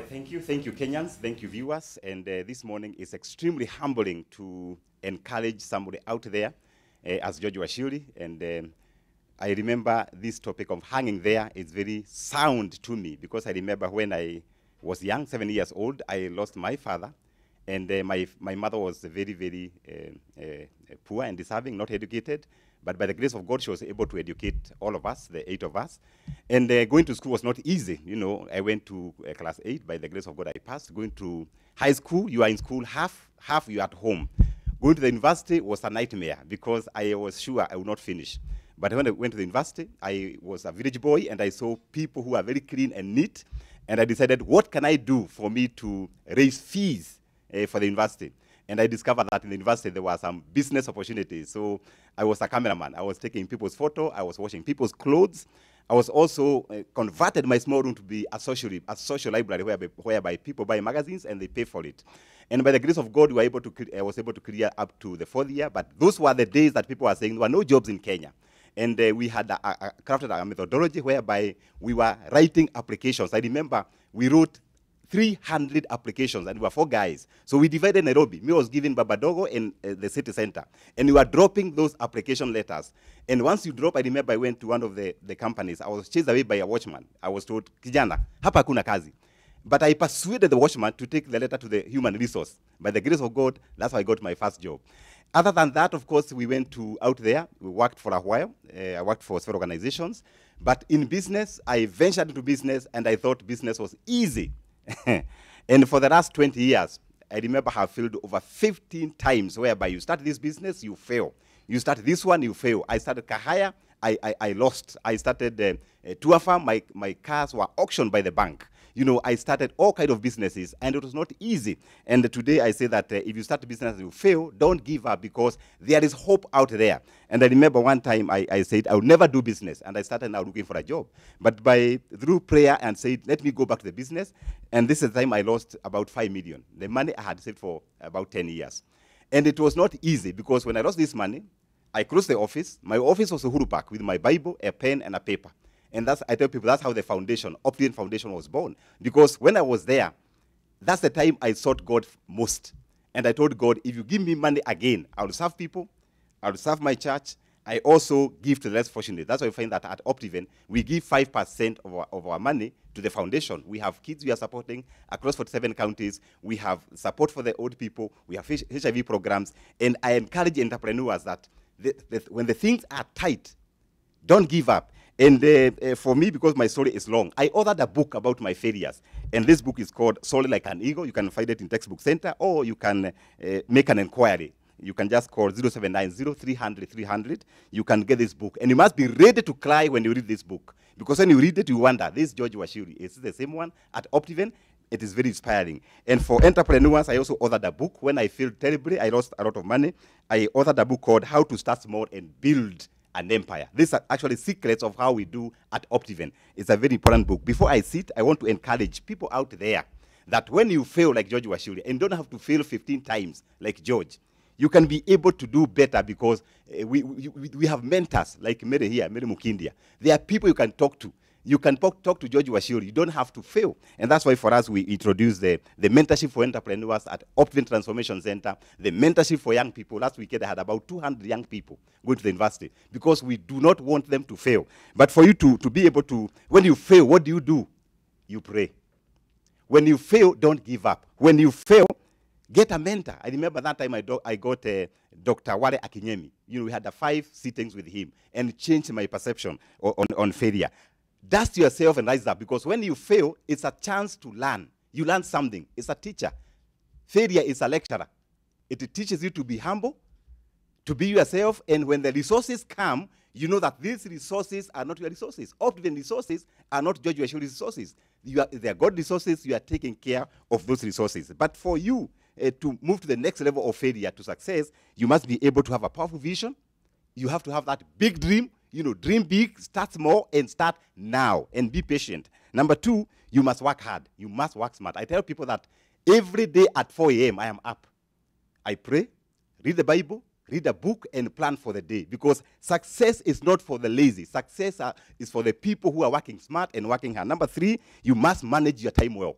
Thank you, Kenyans, thank you, viewers. And this morning is extremely humbling to encourage somebody out there as George Washiwuri. And I remember this topic of hanging there is very sound to me, because I remember when I was young, 7 years old, I lost my father. And my mother was very poor and deserving, not educated. But by the grace of God, she was able to educate all of us, the 8 of us. And going to school was not easy. You know, I went to class 8. By the grace of God, I passed. Going to high school, you are in school, half you are at home. Going to the university was a nightmare because I was sure I would not finish. But when I went to the university, I was a village boy, and I saw people who are very clean and neat. And I decided, what can I do for me to raise fees for the university? And I discovered that in the university there were some business opportunities. So I was a cameraman. I was taking people's photo. I was washing people's clothes. I was also converted my small room to be a social library whereby people buy magazines and they pay for it. And by the grace of God, I was able to clear up to the 4th year. But those were the days that people were saying there were no jobs in Kenya. And we had crafted a methodology whereby we were writing applications. I remember we wrote 300 applications, and we were 4 guys. So we divided Nairobi. Me was given Babadogo in the city center. And we were dropping those application letters. And once you drop, I remember I went to one of the companies. I was chased away by a watchman. I was told, kijana, hapa hakuna kazi. But I persuaded the watchman to take the letter to the human resource. By the grace of God, that's how I got my first job. Other than that, of course, we went out there. We worked for a while. I worked for several organizations. But in business, I ventured into business, and I thought business was easy. And for the last 20 years, I remember I have failed over 15 times, whereby you start this business, you fail. You start this one, you fail. I started Kahaya, I lost. I started Tuafa, my cars were auctioned by the bank. You know, I started all kinds of businesses, and it was not easy. And today I say that if you start a business and you fail, don't give up, because there is hope out there. And I remember one time I said I would never do business, and I started now looking for a job. But through prayer and said, let me go back to the business, and this is the time I lost about 5 million. The money I had saved for about 10 years. And it was not easy, because when I lost this money, I closed the office. My office was a Uhuru Park with my Bible, a pen, and a paper. And I tell people that's how the foundation, Optiven Foundation, was born. Because when I was there, that's the time I sought God most. And I told God, if you give me money again, I will serve people, I will serve my church. I also give to the less fortunate. That's why we find that at Optiven, we give 5% of our money to the foundation. We have kids we are supporting across 47 counties. We have support for the old people. We have HIV programs. And I encourage entrepreneurs that when the things are tight, don't give up. And for me, because my story is long, I authored a book about my failures. And this book is called Soaring Like an Eagle. You can find it in Textbook Center, or you can make an inquiry. You can just call 0790-300-300. You can get this book. And you must be ready to cry when you read this book. Because when you read it, you wonder, this George Washiri, is it the same one at Optiven? It is very inspiring. And for entrepreneurs, I also authored a book. When I failed terribly, I lost a lot of money. I authored a book called How to Start Small and Build an Empire. These are actually secrets of how we do at Optiven. It's a very important book. Before I sit, I want to encourage people out there that when you fail like George Washiri, and don't have to fail 15 times like George, you can be able to do better, because we have mentors like Mary here, Mary Mukindia. There are people you can talk to. You can talk to George Washiri. You don't have to fail. And that's why for us, we introduced the mentorship for entrepreneurs at Optiven Transformation Center, the mentorship for young people. Last weekend, I had about 200 young people going to the university, because we do not want them to fail. But for you to be able to, when you fail, what do? You pray. When you fail, don't give up. When you fail, get a mentor. I remember that time I got Dr. Wale Akinyemi. You know, we had 5 sittings with him, and changed my perception on failure. Dust yourself and rise up, because when you fail, it's a chance to learn. You learn something. It's a teacher. Failure is a lecturer. It teaches you to be humble, to be yourself, and when the resources come, you know that these resources are not your resources. Often resources are not George Washiri's resources. They are God resources. You are taking care of those resources. But for you to move to the next level of failure to success, you must be able to have a powerful vision. You have to have that big dream. You know, dream big, start small, and start now, and be patient. Number 2, you must work hard. You must work smart. I tell people that every day at 4 a.m. I am up. I pray, read the Bible, read a book, and plan for the day. Because success is not for the lazy. Success is for the people who are working smart and working hard. Number 3, you must manage your time well.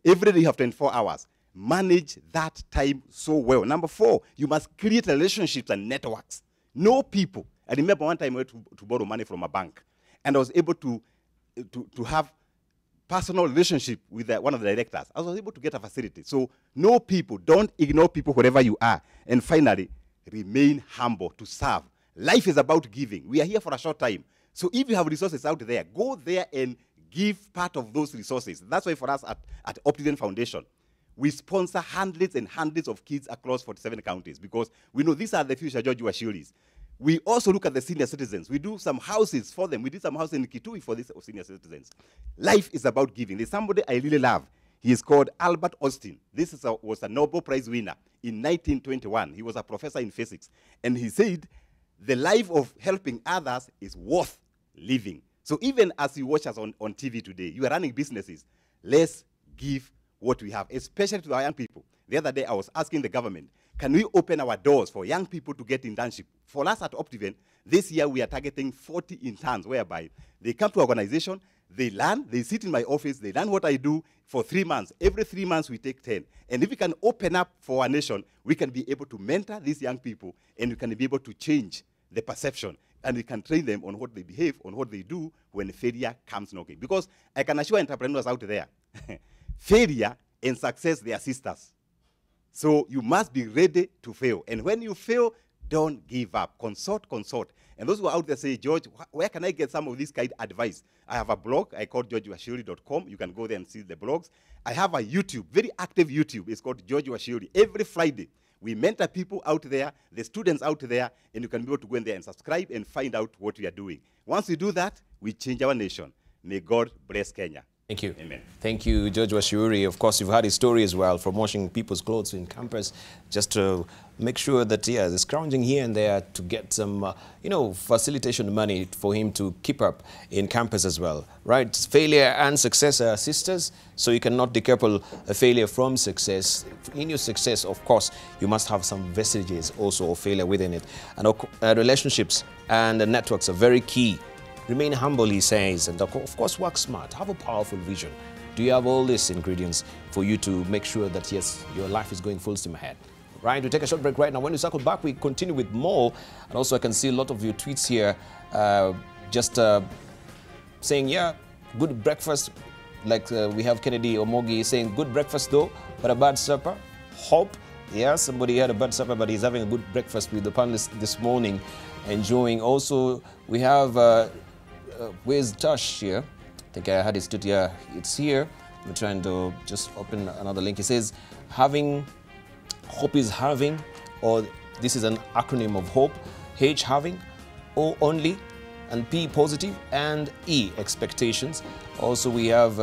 Every day you have 24 hours. Manage that time so well. Number 4, you must create relationships and networks. Know people. I remember one time I went to borrow money from a bank, and I was able to have personal relationship with one of the directors. I was able to get a facility. So know people. Don't ignore people wherever you are. And finally, remain humble to serve. Life is about giving. We are here for a short time. So if you have resources out there, go there and give part of those resources. That's why for us at Optiven Foundation, we sponsor hundreds and hundreds of kids across 47 counties because we know these are the future George Washiulis. We also look at the senior citizens. We do some houses for them. We did some houses in Kitui for these senior citizens. Life is about giving. There's somebody I really love. He is called Albert Austin. This was a Nobel Prize winner in 1921. He was a professor in physics. And he said, the life of helping others is worth living. So even as you watch us on TV today, you are running businesses. Let's give what we have, especially to our young people. The other day, I was asking the government, can we open our doors for young people to get internship? For us at Optiven, this year we are targeting 40 interns, whereby they come to our organization, they learn, they sit in my office, they learn what I do for 3 months. Every 3 months, we take 10. And if we can open up for our nation, we can be able to mentor these young people, and we can be able to change the perception. And we can train them on what they behave, on what they do when failure comes knocking. Because I can assure entrepreneurs out there, failure and success, they are sisters. So you must be ready to fail. And when you fail, don't give up. Consult. And those who are out there say, George, where can I get some of this kind of advice? I have a blog. I call georgewashiri.com. You can go there and see the blogs. I have a YouTube, very active YouTube. It's called George Washiri. Every Friday, we mentor people out there, the students out there, and you can be able to go in there and subscribe and find out what we are doing. Once we do that, we change our nation. May God bless Kenya. Thank you. Amen. Thank you, George Washiuri. Of course, you've had his story as well, from washing people's clothes in campus, just to make sure that, yeah, the scrounging here and there to get some, facilitation money for him to keep up in campus as well, right? Failure and success are sisters, so you cannot decouple a failure from success. In your success, of course, you must have some vestiges also of failure within it. And relationships and networks are very key. Remain humble, he says, and of course work smart. Have a powerful vision. Do you have all these ingredients for you to make sure that, yes, your life is going full steam ahead? Right, we take a short break right now. When we circle back, we continue with more. And also I can see a lot of your tweets here saying, yeah, good breakfast. Like we have Kennedy Omogi saying, good breakfast though, but a bad supper. Hope, yeah, somebody had a bad supper, but he's having a good breakfast with the panelists this morning, enjoying. Also, we have... where's Tosh here? I think I had his tweet here. It's here. I'm trying to just open another link. It says, hope is having, or this is an acronym of hope. H, having, O, only, and P, positive, and E, expectations. Also, we have,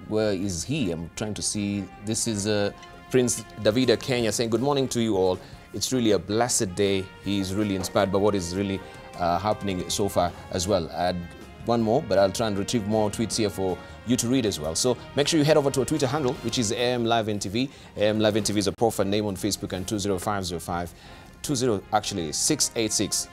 where is he? I'm trying to see. This is Prince Davida Kenya saying, good morning to you all. It's really a blessed day. He's really inspired by what is really happening so far as well. I had one more, but I'll try and retrieve more tweets here for you to read as well. So make sure you head over to our Twitter handle, which is AM Live NTV. AM Live NTV is a profile name on Facebook, and 20505 686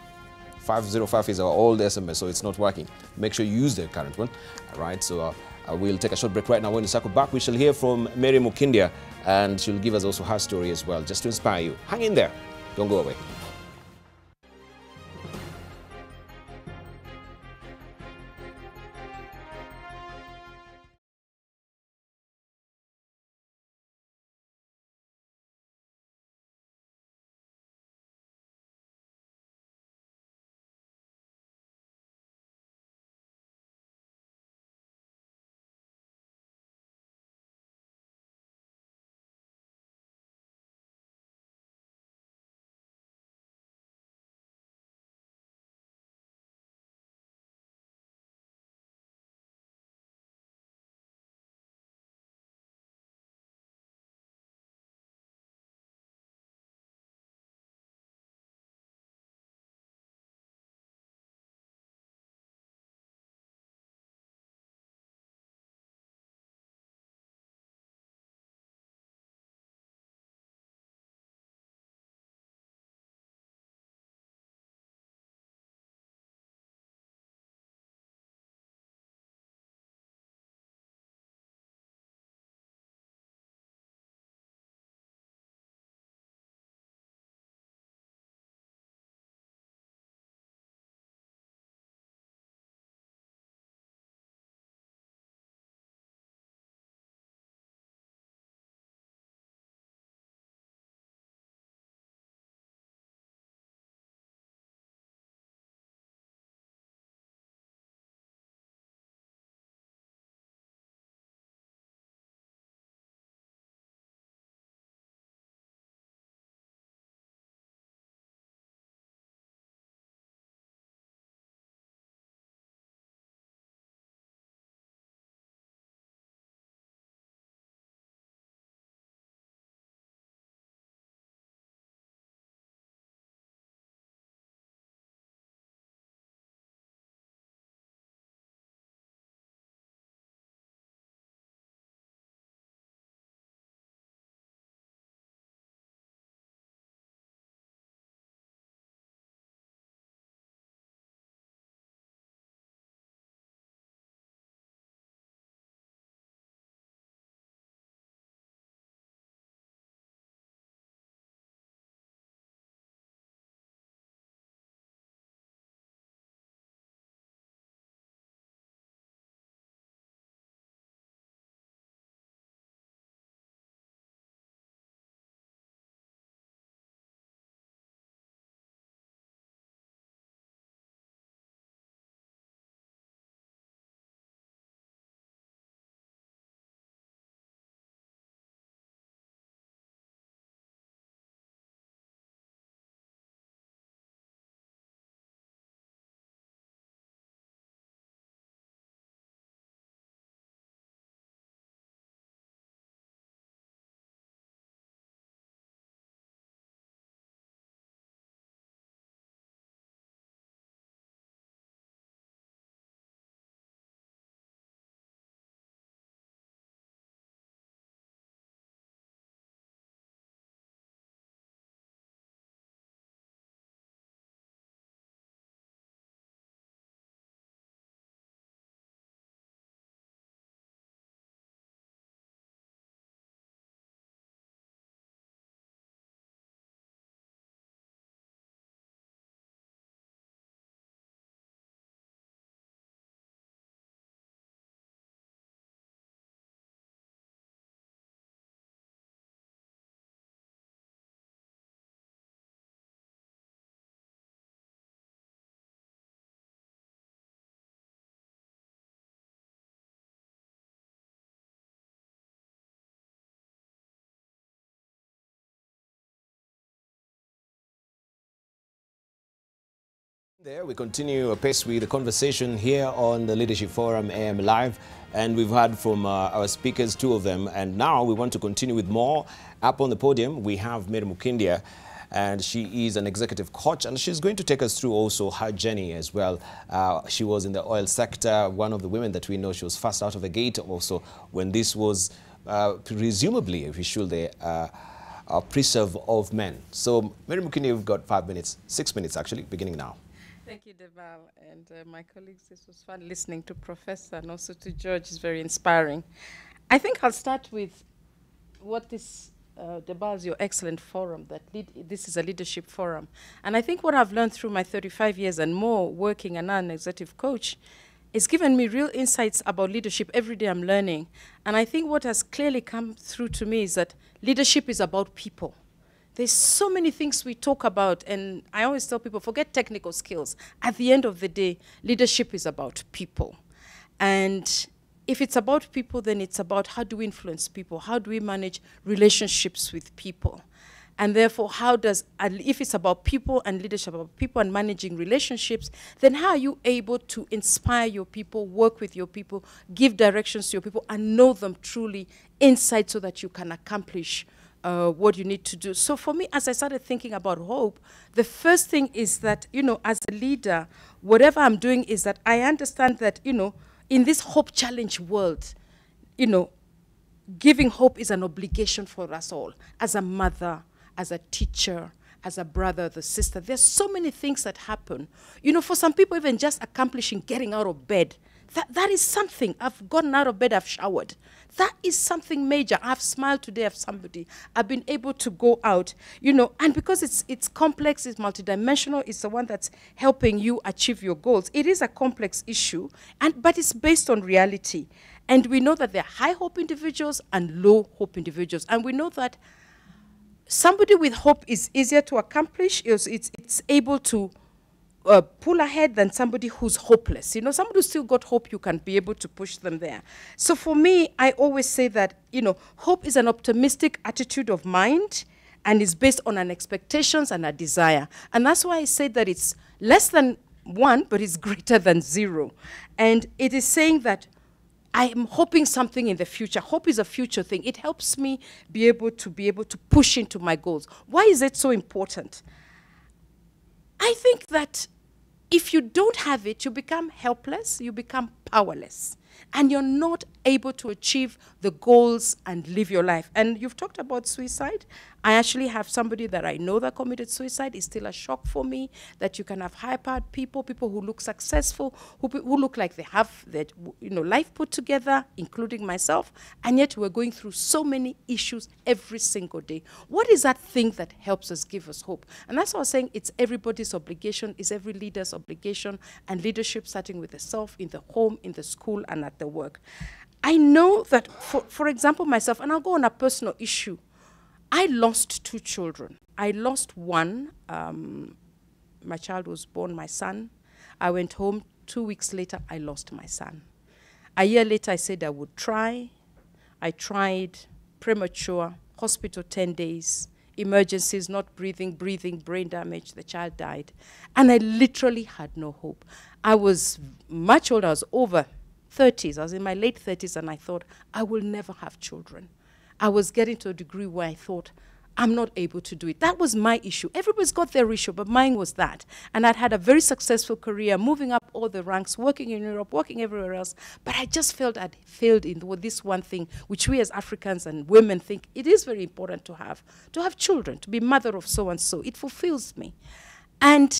505 is our old SMS, so it's not working. Make sure you use the current one. All right, so we'll take a short break right now. When we circle back, we shall hear from Mary Mukindia, and she'll give us also her story as well, just to inspire you. Hang in there. Don't go away. There we continue apace with the conversation here on the Leadership Forum AM Live, and we've heard from our speakers, 2 of them, and now we want to continue with more. Up on the podium we have Mary Mukindia, and she is an executive coach, and she's going to take us through also her journey as well. She was in the oil sector, one of the women that we know. She was first out of the gate also when this was presumably, if we should, the preserve of men. So Mary Mukindia, we've got 5 minutes, 6 minutes actually, beginning now. Thank you, Debarl, and my colleagues. This was fun listening to Professor and also to George. It's very inspiring. I think I'll start with what this, Debarl, is your excellent forum. This is a leadership forum. And I think what I've learned through my 35 years and more working as an executive coach is given me real insights about leadership. Every day I'm learning. And I think what has clearly come through to me is that leadership is about people. There's so many things we talk about, and I always tell people, forget technical skills. At the end of the day, leadership is about people. And if it's about people, then it's about how do we influence people? How do we manage relationships with people? And therefore, if it's about people and leadership, about people and managing relationships, then how are you able to inspire your people, work with your people, give directions to your people, and know them truly inside so that you can accomplish what you need to do. So for me, as I started thinking about hope, the first thing is that, as a leader, whatever I'm doing is that I understand that, in this hope challenge world, giving hope is an obligation for us all. As a mother, as a teacher, as a brother, the sister, there's so many things that happen. For some people, even just accomplishing getting out of bed, that is something. I've gotten out of bed, I've showered. That is something major. I've smiled today at somebody. I've been able to go out, and because it's complex, it's multidimensional, it's the one that's helping you achieve your goals. It is a complex issue, but it's based on reality. And we know that there are high hope individuals and low hope individuals. And we know that somebody with hope is easier to accomplish. It's able to pull ahead than somebody who's hopeless. Somebody who's still got hope, you can be able to push them there. So for me, I always say that, hope is an optimistic attitude of mind and is based on an expectations and a desire. And that's why I say that it's less than 1, but it's greater than 0. And it is saying that I am hoping something in the future. Hope is a future thing. It helps me be able to push into my goals. Why is it so important? I think that if you don't have it, you become helpless, you become powerless, and you're not able to achieve the goals and live your life. And you've talked about suicide. I actually have somebody that I know that committed suicide. It's still a shock for me that you can have high-powered people who look successful, who look like they have their life put together, including myself, and yet we're going through so many issues every single day. What is that thing that helps us, give us hope? And that's what I was saying. It's everybody's obligation, it's every leader's obligation, and leadership starting with the self, in the home, in the school, and at the work. I know that, for example, myself, and I'll go on a personal issue, I lost 2 children. I lost one. My child was born, my son. I went home. 2 weeks later, I lost my son. A year later, I said I would try. I tried, premature, hospital 10 days, emergencies, not breathing, brain damage. The child died. And I literally had no hope. I was much older. I was over 30s. I was in my late 30s, and I thought, I will never have children. I was getting to a degree where I thought, I'm not able to do it. That was my issue. Everybody's got their issue, but mine was that. And I'd had a very successful career, moving up all the ranks, working in Europe, working everywhere else. But I just felt I'd failed in this one thing, which we as Africans and women think it is very important to have children, to be mother of so-and-so. It fulfills me. And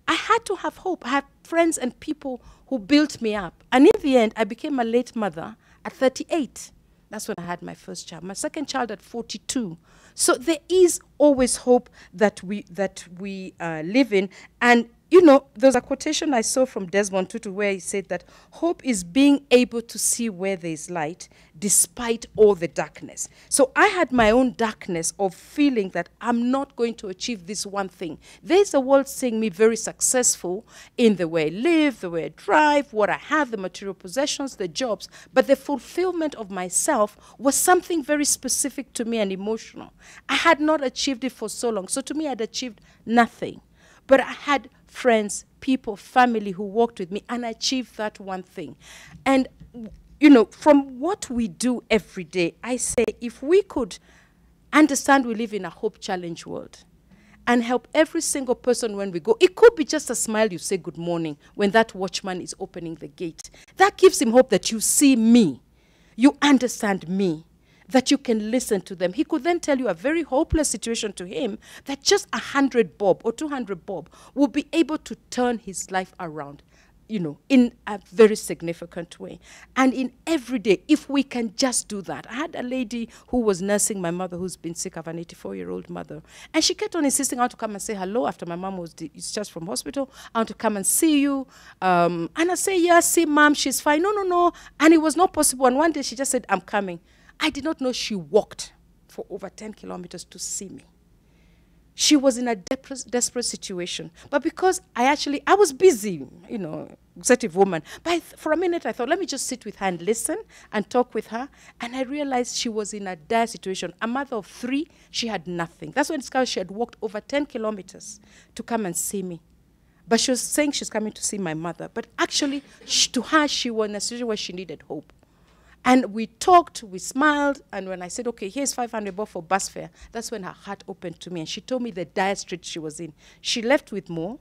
I had to have hope. I had friends and people who built me up. And in the end, I became a late mother at 38. That's when I had my first child. My second child at 42. So there is always hope that we live in. And there's a quotation I saw from Desmond Tutu where he said that hope is being able to see where there is light despite all the darkness. So I had my own darkness of feeling that I'm not going to achieve this one thing. There's a world seeing me very successful in the way I live, the way I drive, what I have, the material possessions, the jobs. But the fulfillment of myself was something very specific to me and emotional. I had not achieved it for so long. So to me, I'd achieved nothing. But I had friends, people, family who walked with me and achieved that one thing. And, you know, from what we do every day, I say if we could understand we live in a hope challenge world and help every single person when we go, it could be just a smile, you say good morning when that watchman is opening the gate. That gives him hope that you see me, you understand me, that you can listen to them. He could then tell you a very hopeless situation to him that just 100 bob or 200 bob will be able to turn his life around, you know, in a very significant way. And in every day, if we can just do that. I had a lady who was nursing my mother who's been sick of an 84-year-old mother. And she kept on insisting I want to come and say hello after my mom was discharged from hospital. I want to come and see you. And I say, yeah, see, mom, she's fine. No, no, no. And it was not possible. And one day she just said, I'm coming. I did not know she walked for over 10 kilometers to see me. She was in a desperate situation. But because I was busy, you know, executive woman. But for a minute, I thought, let me just sit with her and listen and talk with her. And I realized she was in a dire situation. A mother of 3, she had nothing. That's when she had walked over 10 kilometers to come and see me. But she was saying she's coming to see my mother. But actually, to her, she was in a situation where she needed hope. And we talked, we smiled, and when I said, okay, here's 500 baht for bus fare, that's when her heart opened to me, and she told me the dire strait she was in. She left with more.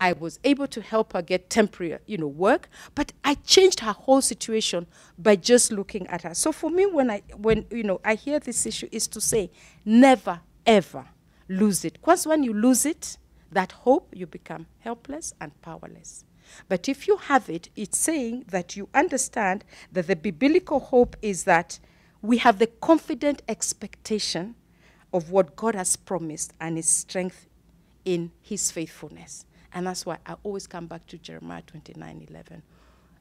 I was able to help her get temporary, you know, work, but I changed her whole situation by just looking at her. So for me, when you know, I hear this issue, is to say, never, ever lose it. Because when you lose it, that hope, you become helpless and powerless. But if you have it, it's saying that you understand that the biblical hope is that we have the confident expectation of what God has promised and his strength in his faithfulness. And that's why I always come back to Jeremiah 29:11.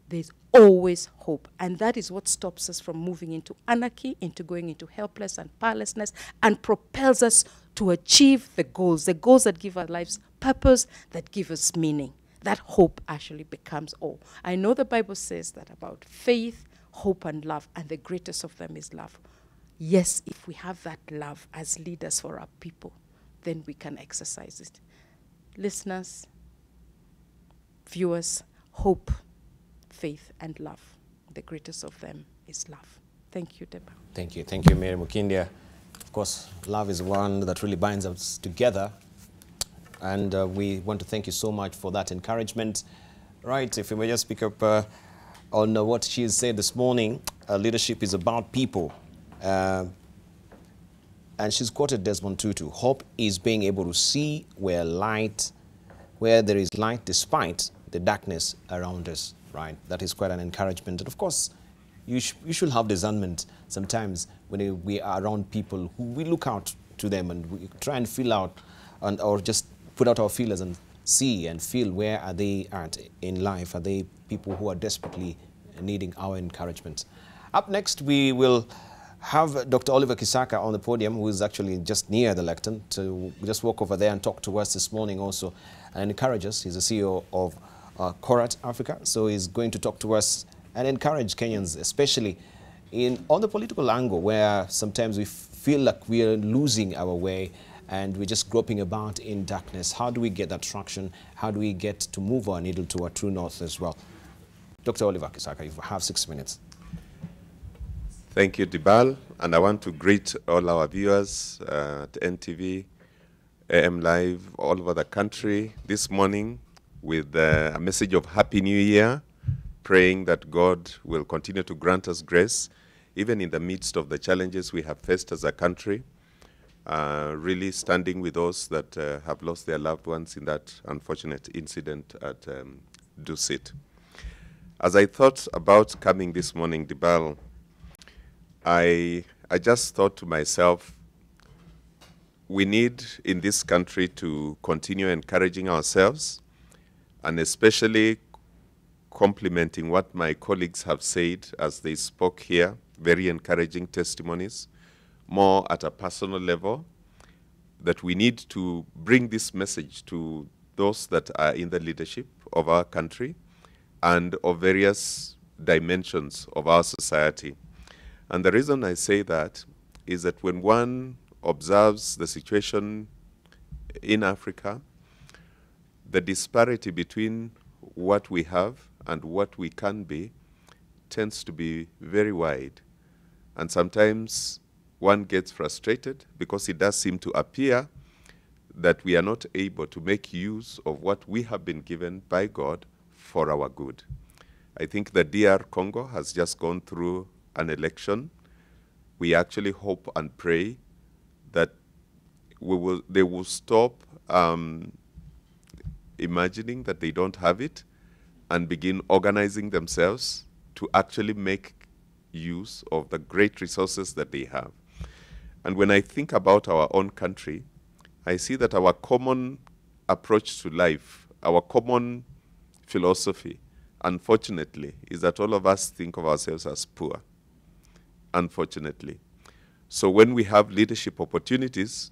There's always hope. And that is what stops us from moving into anarchy, into going into helplessness and powerlessness, and propels us to achieve the goals that give our lives purpose, that give us meaning. That hope actually becomes all. I know the Bible says that about faith, hope, and love, and the greatest of them is love. Yes, if we have that love as leaders for our people, then we can exercise it. Listeners, viewers, hope, faith, and love. The greatest of them is love. Thank you, Debarl. Thank you. Thank you, Mary Mukindia. Of course, love is one that really binds us together. And we want to thank you so much for that encouragement. Right, if we may just pick up on what she said this morning, leadership is about people. And she's quoted Desmond Tutu. Hope is being able to see where there is light despite the darkness around us. Right, that is quite an encouragement. And of course, you should have discernment sometimes when we are around people who we look out to them and we try and feel out or just put out our feelers and see and feel where are they at in life. Are they people who are desperately needing our encouragement? Up next, we will have Dr. Oliver Kisaka on the podium, who is actually just near the lectern, to just walk over there and talk to us this morning also and encourage us. He's the CEO of Korat Africa, so he's going to talk to us and encourage Kenyans, especially on the political angle, where sometimes we feel like we are losing our way and we're just groping about in darkness. How do we get that traction? How do we get to move our needle to our true north as well? Dr. Oliver Kisaka, you have 6 minutes. Thank you, Debarl. And I want to greet all our viewers at NTV, AM Live, all over the country this morning with a message of Happy New Year, praying that God will continue to grant us grace, even in the midst of the challenges we have faced as a country. Really standing with those that have lost their loved ones in that unfortunate incident at Dusit. As I thought about coming this morning, Debarl, I just thought to myself, we need in this country to continue encouraging ourselves, and especially complimenting what my colleagues have said as they spoke here, very encouraging testimonies, more at a personal level, that we need to bring this message to those that are in the leadership of our country and of various dimensions of our society. And the reason I say that is that when one observes the situation in Africa, the disparity between what we have and what we can be tends to be very wide. And sometimes one gets frustrated because it does seem to appear that we are not able to make use of what we have been given by God for our good. I think the DR Congo has just gone through an election. We actually hope and pray that they will stop imagining that they don't have it and begin organizing themselves to actually make use of the great resources that they have. And when I think about our own country, I see that our common approach to life, our common philosophy, unfortunately, is that all of us think of ourselves as poor, unfortunately. So when we have leadership opportunities,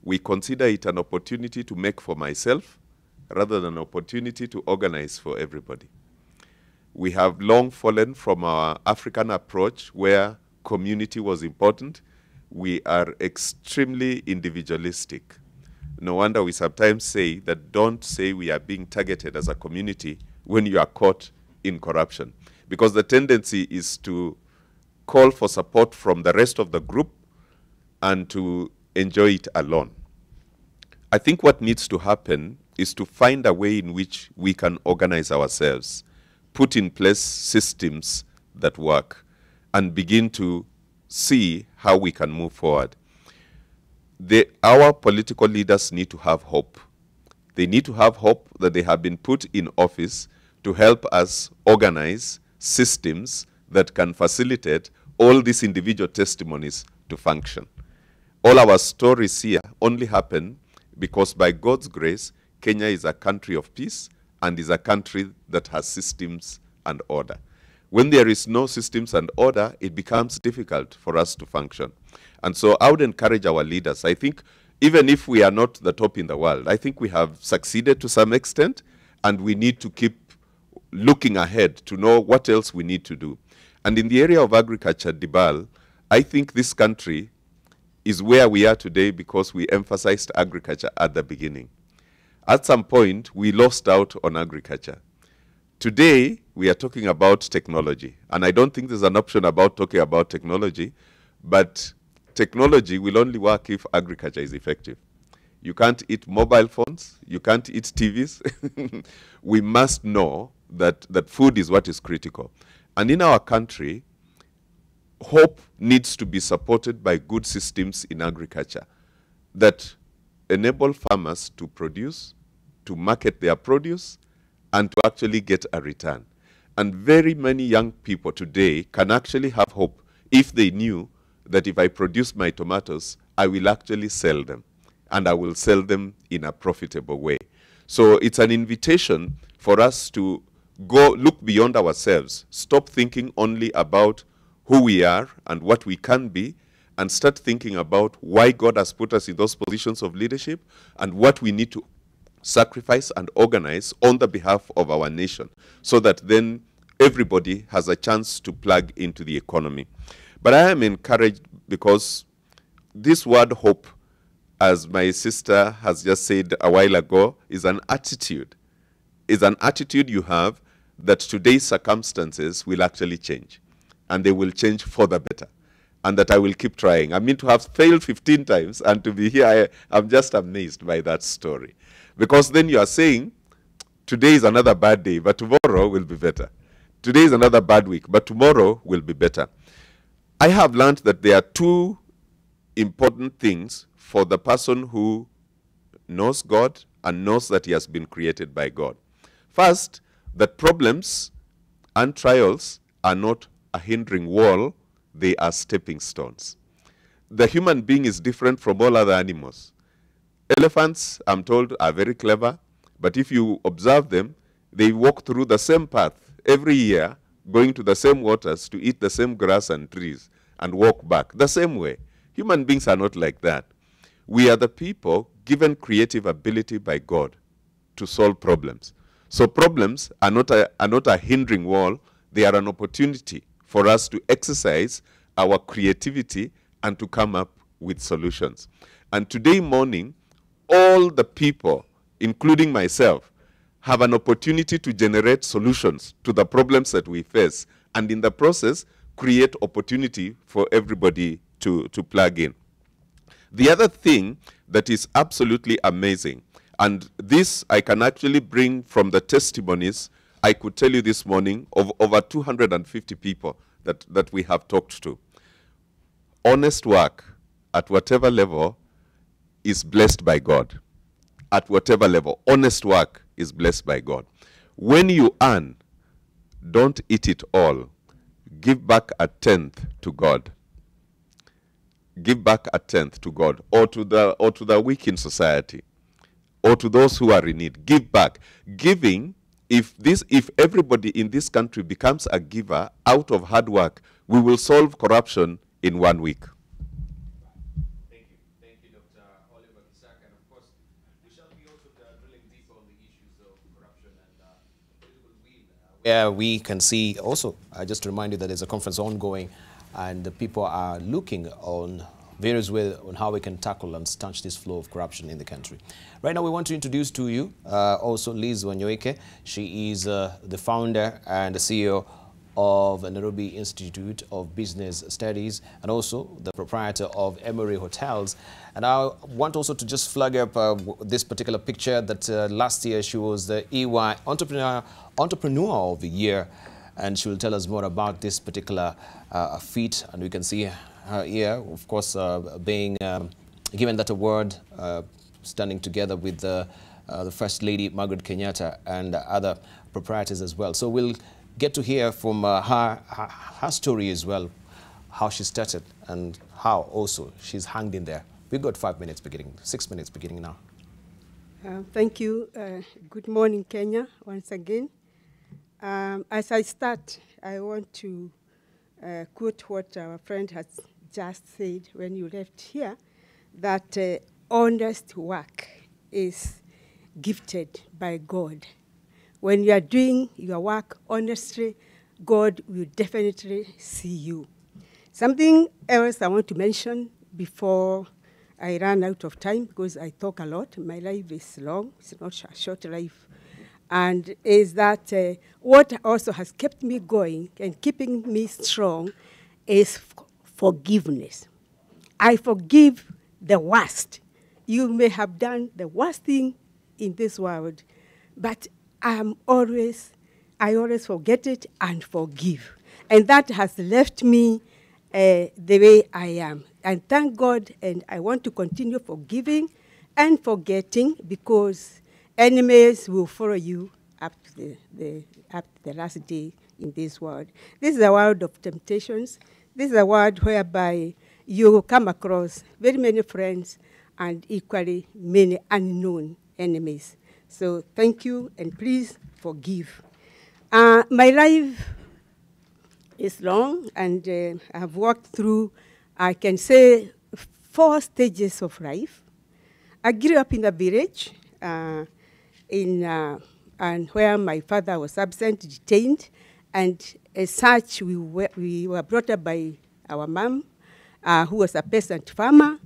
we consider it an opportunity to make for myself rather than an opportunity to organize for everybody. We have long fallen from our African approach where community was important. We are extremely individualistic. No wonder we sometimes say that don't say we are being targeted as a community when you are caught in corruption. Because the tendency is to call for support from the rest of the group and to enjoy it alone. I think what needs to happen is to find a way in which we can organize ourselves, put in place systems that work, and begin to see how we can move forward. Our political leaders need to have hope. They need to have hope that they have been put in office to help us organize systems that can facilitate all these individual testimonies to function. All our stories here only happen because by God's grace, Kenya is a country of peace and is a country that has systems and order. When there is no systems and order, it becomes difficult for us to function. And so I would encourage our leaders. I think even if we are not the top in the world, I think we have succeeded to some extent, and we need to keep looking ahead to know what else we need to do. And in the area of agriculture, Debarl, I think this country is where we are today because we emphasized agriculture at the beginning. At some point, we lost out on agriculture. Today, we are talking about technology. And I don't think there's an option about talking about technology, but technology will only work if agriculture is effective. You can't eat mobile phones. You can't eat TVs. We must know that food is what is critical. And in our country, hope needs to be supported by good systems in agriculture that enable farmers to produce, to market their produce, and to actually get a return. And very many young people today can actually have hope if they knew that if I produce my tomatoes, I will actually sell them, and I will sell them in a profitable way. So it's an invitation for us to go look beyond ourselves, stop thinking only about who we are and what we can be, and start thinking about why God has put us in those positions of leadership and what we need to sacrifice and organize on the behalf of our nation, so that then everybody has a chance to plug into the economy. But I am encouraged because this word hope, as my sister has just said a while ago, is an attitude. It's an attitude you have that today's circumstances will actually change, and they will change for the better, and that I will keep trying. I mean, to have failed 15 times and to be here, I'm just amazed by that story. Because then you are saying, today is another bad day, but tomorrow will be better. Today is another bad week, but tomorrow will be better. I have learned that there are two important things for the person who knows God and knows that he has been created by God. First, that problems and trials are not a hindering wall, they are stepping stones. The human being is different from all other animals. Elephants, I'm told, are very clever, but if you observe them, they walk through the same path every year, going to the same waters to eat the same grass and trees and walk back the same way. Human beings are not like that. We are the people given creative ability by God to solve problems. So problems are not a hindering wall, they are an opportunity for us to exercise our creativity and to come up with solutions. And today morning, all the people, including myself, have an opportunity to generate solutions to the problems that we face, and in the process, create opportunity for everybody to plug in. The other thing that is absolutely amazing, and this I can actually bring from the testimonies I could tell you this morning of over 250 people that we have talked to. Honest work at whatever level is blessed by God. At whatever level, honest work is blessed by God. When you earn, don't eat it all. Give back a tenth to God. Give back a tenth to God, or to the weak in society, or to those who are in need. Give back. Giving, if everybody in this country becomes a giver out of hard work, we will solve corruption in 1 week. Thank you, Dr. Oliver Kisaka. And of course, we shall be also drilling deeper on the issues of corruption and political will. Where we can see also, just to remind you that there's a conference ongoing, and the people are looking on various ways on how we can tackle and stanch this flow of corruption in the country. Right now, we want to introduce to you also Liz Wanyoike. She is the founder and the CEO of the Nairobi Institute of Business Studies, and also the proprietor of Emery Hotels. And I want also to just flag up this particular picture that last year she was the EY Entrepreneur of the Year, and she will tell us more about this particular feat. And we can see her here, of course, being given that award, standing together with the First Lady, Margaret Kenyatta, and other proprietors as well. So we'll get to hear from her story as well, how she started and how also she's hanged in there. We've got 5 minutes beginning, 6 minutes beginning now. Thank you. Good morning, Kenya, once again. As I start, I want to quote what our friend has just said when you left here, that honest work is gifted by God. When you are doing your work honestly, God will definitely see you. Something else I want to mention before I run out of time, because I talk a lot. My life is long, it's not a short life. And is that what also has kept me going and keeping me strong is forgiveness. I forgive the worst. You may have done the worst thing in this world, but I always forget it and forgive. And that has left me the way I am. And thank God, and I want to continue forgiving and forgetting, because enemies will follow you up to the last day in this world. This is a world of temptations. This is a world whereby you come across very many friends and equally many unknown enemies. So thank you, and please forgive. My life is long, and I've walked through, I can say, 4 stages of life. I grew up in a village and where my father was absent, detained, and as such, we were brought up by our mom, who was a peasant farmer,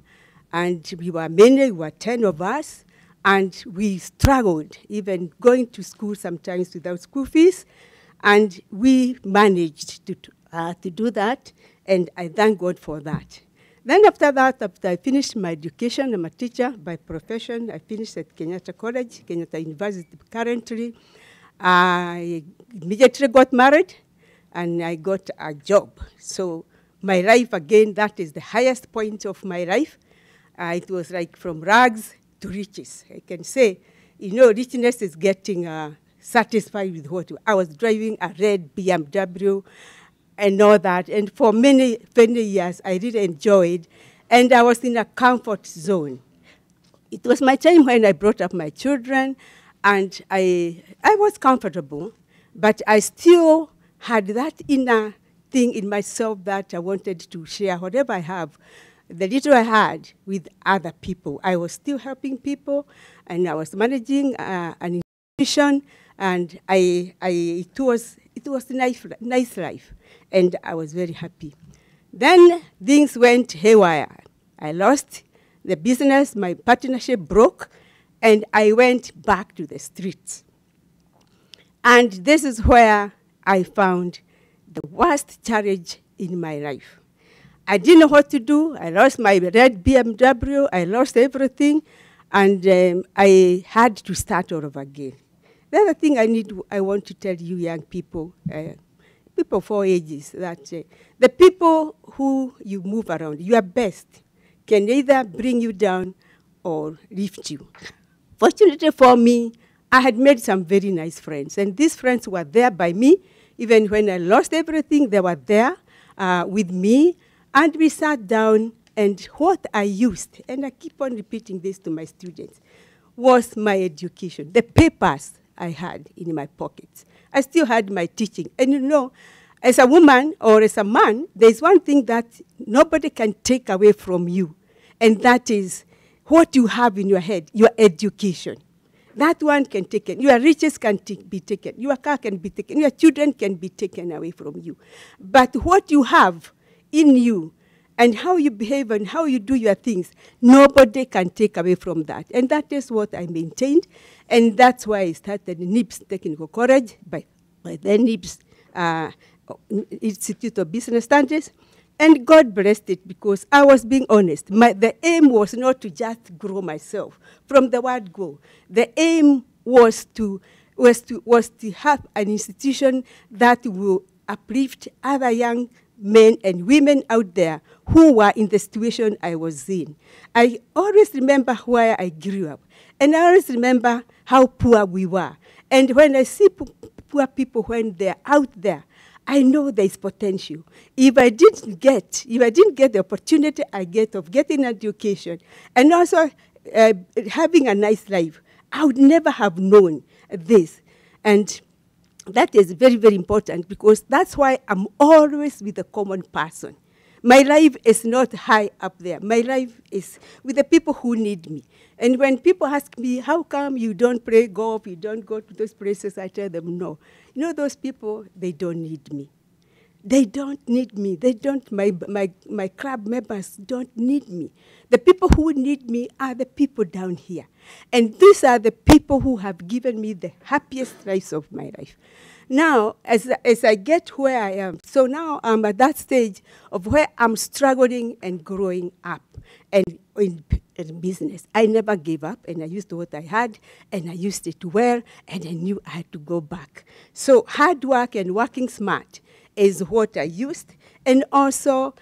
and we were 10 of us, and we struggled, even going to school sometimes without school fees, and we managed to do that, and I thank God for that. Then after that, after I finished my education, I'm a teacher by profession. I finished at Kenyatta College, Kenyatta University currently. I immediately got married, and I got a job. So my life, again, that is the highest point of my life. It was like from rags to riches. I can say, richness is getting satisfied with what I was driving, a red BMW and all that. And for many years, I really enjoyed, and I was in a comfort zone. It was my time when I brought up my children, and I was comfortable, but I still had that inner thing in myself that I wanted to share whatever I have, the little I had, with other people. I was still helping people, and I was managing an institution, and it was a nice life, and I was very happy. Then things went haywire. I lost the business, my partnership broke, and I went back to the streets. And this is where I found the worst challenge in my life. I didn't know what to do. I lost my red BMW. I lost everything. And I had to start all over again. The other thing I want to tell you young people, people of all ages, that the people who you move around, your best, can either bring you down or lift you. Fortunately for me, I had made some very nice friends, and these friends were there by me. Even when I lost everything, they were there with me, and we sat down, and what I used, and I keep on repeating this to my students, was my education, the papers I had in my pockets. I still had my teaching. And you know, as a woman or as a man, there's one thing that nobody can take away from you, and that is what you have in your head, your education. That one can take it. Your riches can be taken. Your car can be taken. Your children can be taken away from you. But what you have in you and how you behave and how you do your things, nobody can take away from that. And that is what I maintained. And that's why I started NIBS Technical College, by then NIBS Institute of Business Studies. And God blessed it because I was being honest. The aim was not to just grow myself from the word go. The aim was to have an institution that will uplift other young men and women out there who were in the situation I was in. I always remember where I grew up, and I always remember how poor we were. And when I see poor people when they're out there, I know there's potential. If I didn't get the opportunity I get of getting education and also having a nice life, I would never have known this. And that is very, very important because that's why I'm always with the common person. My life is not high up there. My life is with the people who need me. And when people ask me, how come you don't play golf, you don't go to those places, I tell them, no. You know, those people, they don't need me. They don't need me. They don't, my club members don't need me. The people who need me are the people down here. And these are the people who have given me the happiest lives of my life. Now, as I get where I am, so now I'm at that stage of where I'm struggling and growing up and in business. I never gave up, and I used what I had, and I used it well, and I knew I had to go back. So hard work and working smart is what I used, and also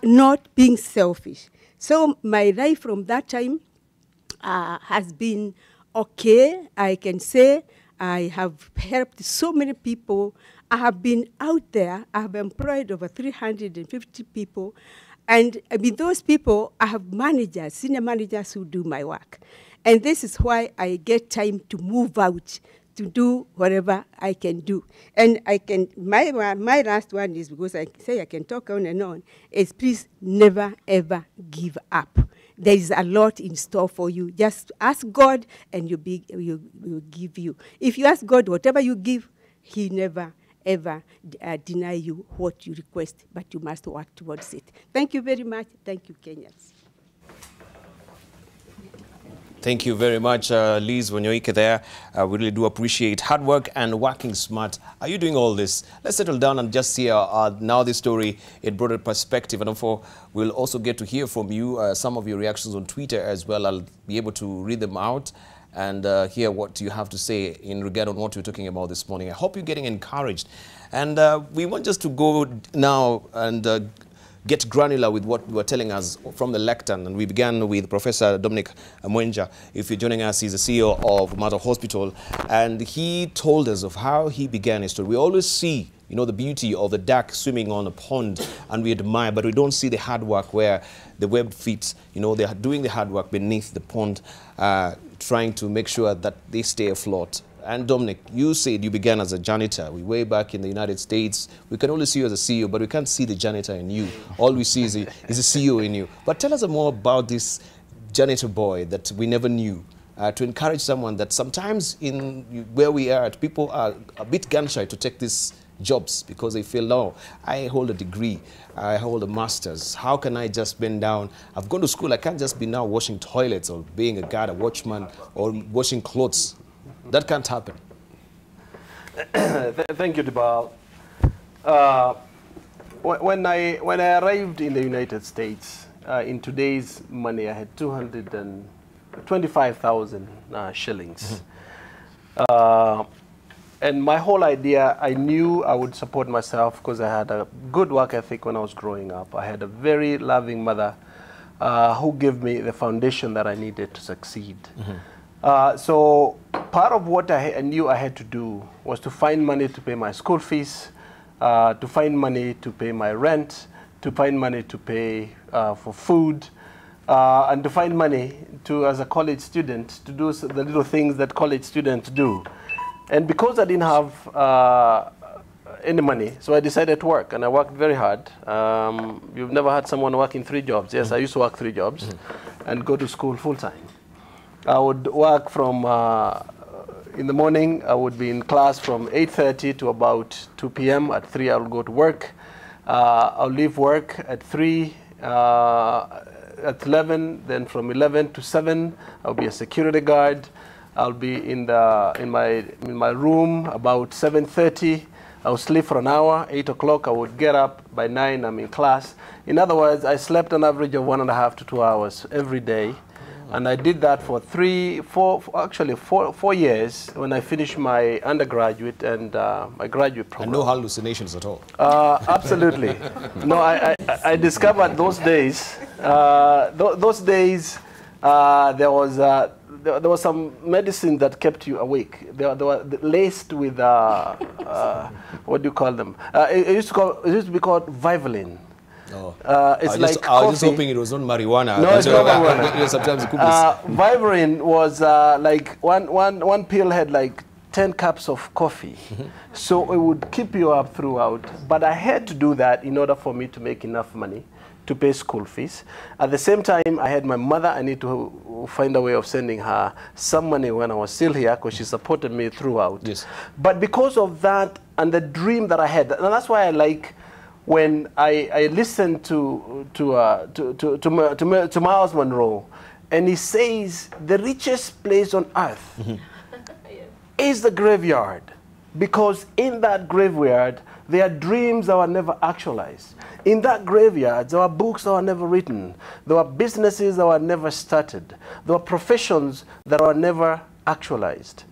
not being selfish. So my life from that time has been okay, I can say. I have helped so many people. I have been out there. I have employed over 350 people. And with those people, I have managers, senior managers who do my work. And this is why I get time to move out, to do whatever I can do. And I can, my last one is, because I say I can talk on and on, is please never, ever give up. There is a lot in store for you. Just ask God, and will give you. If you ask God whatever you give, He never, ever deny you what you request, but you must work towards it. Thank you very much. Thank you, Kenyans. Thank you very much, Liz Wanyoike there. We really do appreciate hard work and working smart. Are you doing all this? Let's settle down and just see now this story in broader perspective. And therefore, we'll also get to hear from you some of your reactions on Twitter as well. I'll be able to read them out and hear what you have to say in regard on what we're talking about this morning. I hope you're getting encouraged. And we want just to go now and get granular with what you were telling us from the lectern. And we began with Professor Dominic Mwenja. If you're joining us, he's the CEO of Mater Hospital. And he told us of how he began his story. We always see, you know, the beauty of the duck swimming on a pond, and we admire, but we don't see the hard work where the web feet, you know, they're doing the hard work beneath the pond, trying to make sure that they stay afloat. And Dominic, you said you began as a janitor. We way back in the United States. We can only see you as a CEO, but we can't see the janitor in you. All we see is a CEO in you. But tell us more about this janitor boy that we never knew, to encourage someone that sometimes in where we are, people are a bit gun-shy to take these jobs because they feel, no, I hold a degree, I hold a master's. How can I just bend down? I've gone to school. I can't just be now washing toilets or being a guard, a watchman, or washing clothes. That can't happen. Thank you, Debarl. When I arrived in the United States, in today's money, I had 225,000 shillings. And my whole idea, I knew I would support myself because I had a good work ethic when I was growing up. I had a very loving mother who gave me the foundation that I needed to succeed. So part of what I knew I had to do was to find money to pay my school fees, to find money to pay my rent, to find money to pay for food, and to find money to, as a college student, to do the little things that college students do. And because I didn't have any money, so I decided to work, and I worked very hard. You've never had someone working 3 jobs. Yes, I used to work 3 jobs and go to school full-time. I would work from, in the morning, I would be in class from 8:30 to about 2 p.m. At 3, I would go to work. I'll leave work at 3, at 11, then from 11 to 7, I'll be a security guard. I'll be in my room about 7:30. I'll sleep for an hour. 8 o'clock, I would get up. By 9, I'm in class. In other words, I slept an average of 1.5 to 2 hours every day. And I did that for 4 years when I finished my undergraduate and my graduate program. And no hallucinations at all? Absolutely. No, I discovered those days, there was some medicine that kept you awake. They were laced with, what do you call them? It used to be called Vivaline. Oh. It's I was just hoping it was not marijuana. No, it's not marijuana. Sometimes it could be. Vivaline was like one pill had like 10 cups of coffee. So it would keep you up throughout. But I had to do that in order for me to make enough money to pay school fees. At the same time, I had my mother. I need to find a way of sending her some money when I was still here because she supported me throughout. Yes. But because of that and the dream that I had, and that's why I like when I listened to Miles Monroe, and he says the richest place on earth is the graveyard, because in that graveyard there are dreams that were never actualized. In that graveyard there were books that were never written, there were businesses that were never started, there were professions that were never actualized.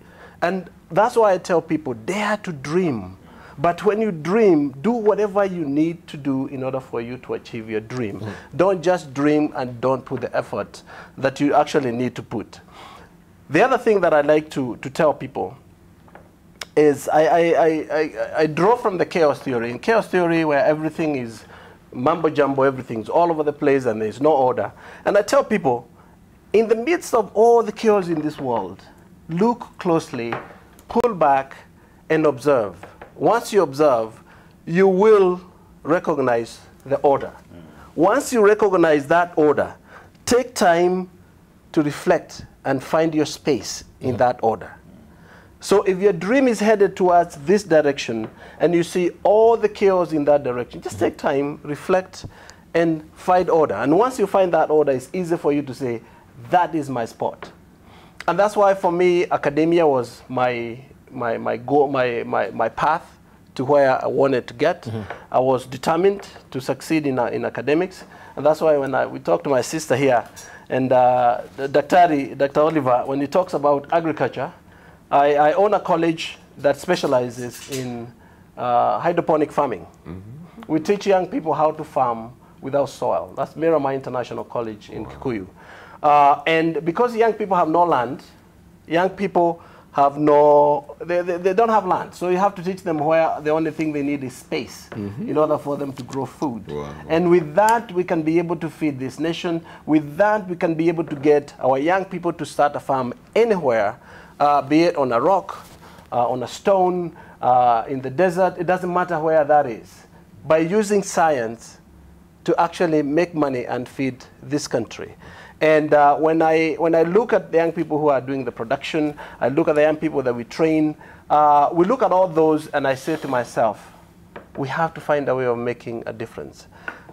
And that's why I tell people, dare to dream. But when you dream, do whatever you need to do in order for you to achieve your dream. Don't just dream and don't put the effort that you actually need to put. The other thing that I like to tell people is I draw from the chaos theory. In chaos theory, where everything is mumbo jumbo, everything's all over the place and there's no order. And I tell people, in the midst of all the chaos in this world, look closely, pull back, and observe. Once you observe, you will recognize the order. Once you recognize that order, take time to reflect and find your space in that order. So if your dream is headed towards this direction and you see all the chaos in that direction, just take time, reflect, and find order. And once you find that order, it's easy for you to say, that is my spot. And that's why for me, academia was my goal, my path to where I wanted to get. I was determined to succeed in academics, and that's why when we talked to my sister here, and Dr. Oliver, when he talks about agriculture, I own a college that specializes in hydroponic farming. We teach young people how to farm without soil. That's Miramar International College in Kikuyu. And because young people have no land, young people have they don't have land. So you have to teach them where the only thing they need is space in order for them to grow food. And with that, we can be able to feed this nation. With that, we can be able to get our young people to start a farm anywhere, be it on a rock, on a stone, in the desert. It doesn't matter where that is. By using science to actually make money and feed this country. And when I look at the young people who are doing the production, I look at the young people that we train, we look at all those and I say to myself, we have to find a way of making a difference.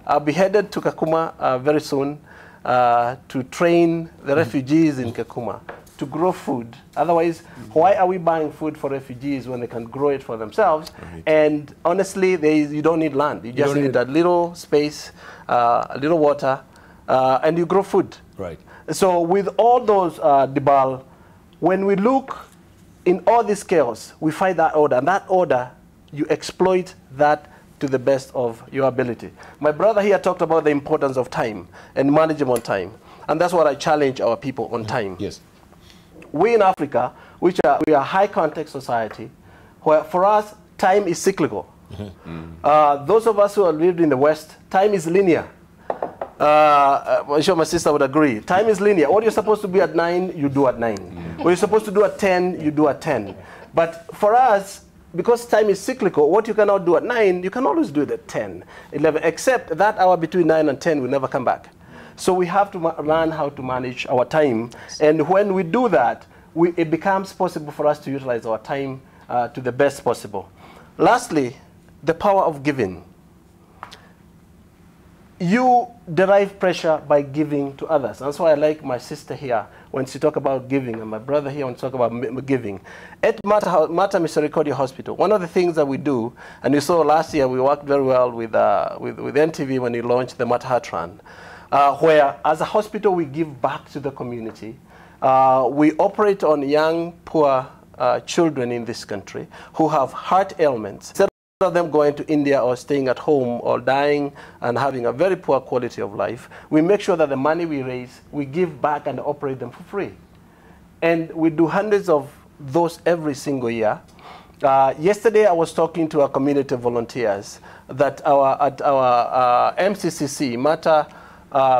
I'll be headed to Kakuma very soon to train the refugees in Kakuma to grow food. Otherwise, why are we buying food for refugees when they can grow it for themselves? Right. And honestly, you don't need land. You just need a little space, a little water, and you grow food. Right. So with all those, Debarl, when we look in all this chaos, we find that order, and that order, you exploit that to the best of your ability. My brother here talked about the importance of time and management time, and that's what I challenge our people on time. Yes. We in Africa, we are a high context society, where for us, time is cyclical. Those of us who have lived in the West, time is linear. I'm sure my sister would agree. Time is linear. What you're supposed to be at 9, you do at 9. What you're supposed to do at 10, you do at 10. But for us, because time is cyclical, what you cannot do at 9, you can always do it at 10, 11, except that hour between 9 and 10 will never come back. So we have to learn how to manage our time. And when we do that, it becomes possible for us to utilize our time to the best possible. Lastly, the power of giving. You derive pressure by giving to others. That's why I like my sister here when she talk about giving, and my brother here when she talk about giving. At Mater Misericordia Hospital, one of the things that we do, and you saw last year we worked very well with NTV when we launched the Mater Heart Run, where as a hospital we give back to the community. We operate on young, poor children in this country who have heart ailments. Instead of them going to India or staying at home or dying and having a very poor quality of life, we make sure that the money we raise, we give back and operate them for free. And we do hundreds of those every single year. Yesterday I was talking to our community volunteers that at our MCCC, Mater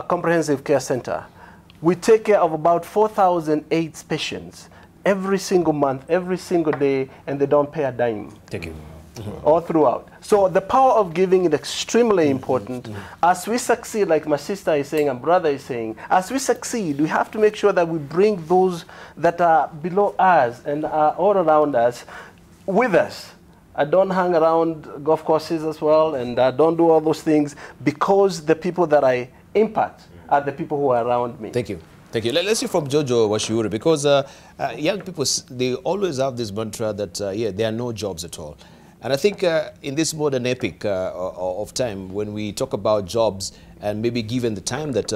Comprehensive Care Center, we take care of about 4,000 AIDS patients every single month, every single day, and they don't pay a dime. Thank you. All throughout. So the power of giving is extremely important. As we succeed, like my sister is saying and brother is saying, as we succeed, we have to make sure that we bring those that are below us and are all around us with us. I don't hang around golf courses as well, and I don't do all those things, because the people that I impact are the people who are around me. Thank you. Thank you. Let's hear from Jojo Washiuri, because young people, they always have this mantra that, yeah, there are no jobs at all. And I think in this modern epic of time, when we talk about jobs, and maybe given the time that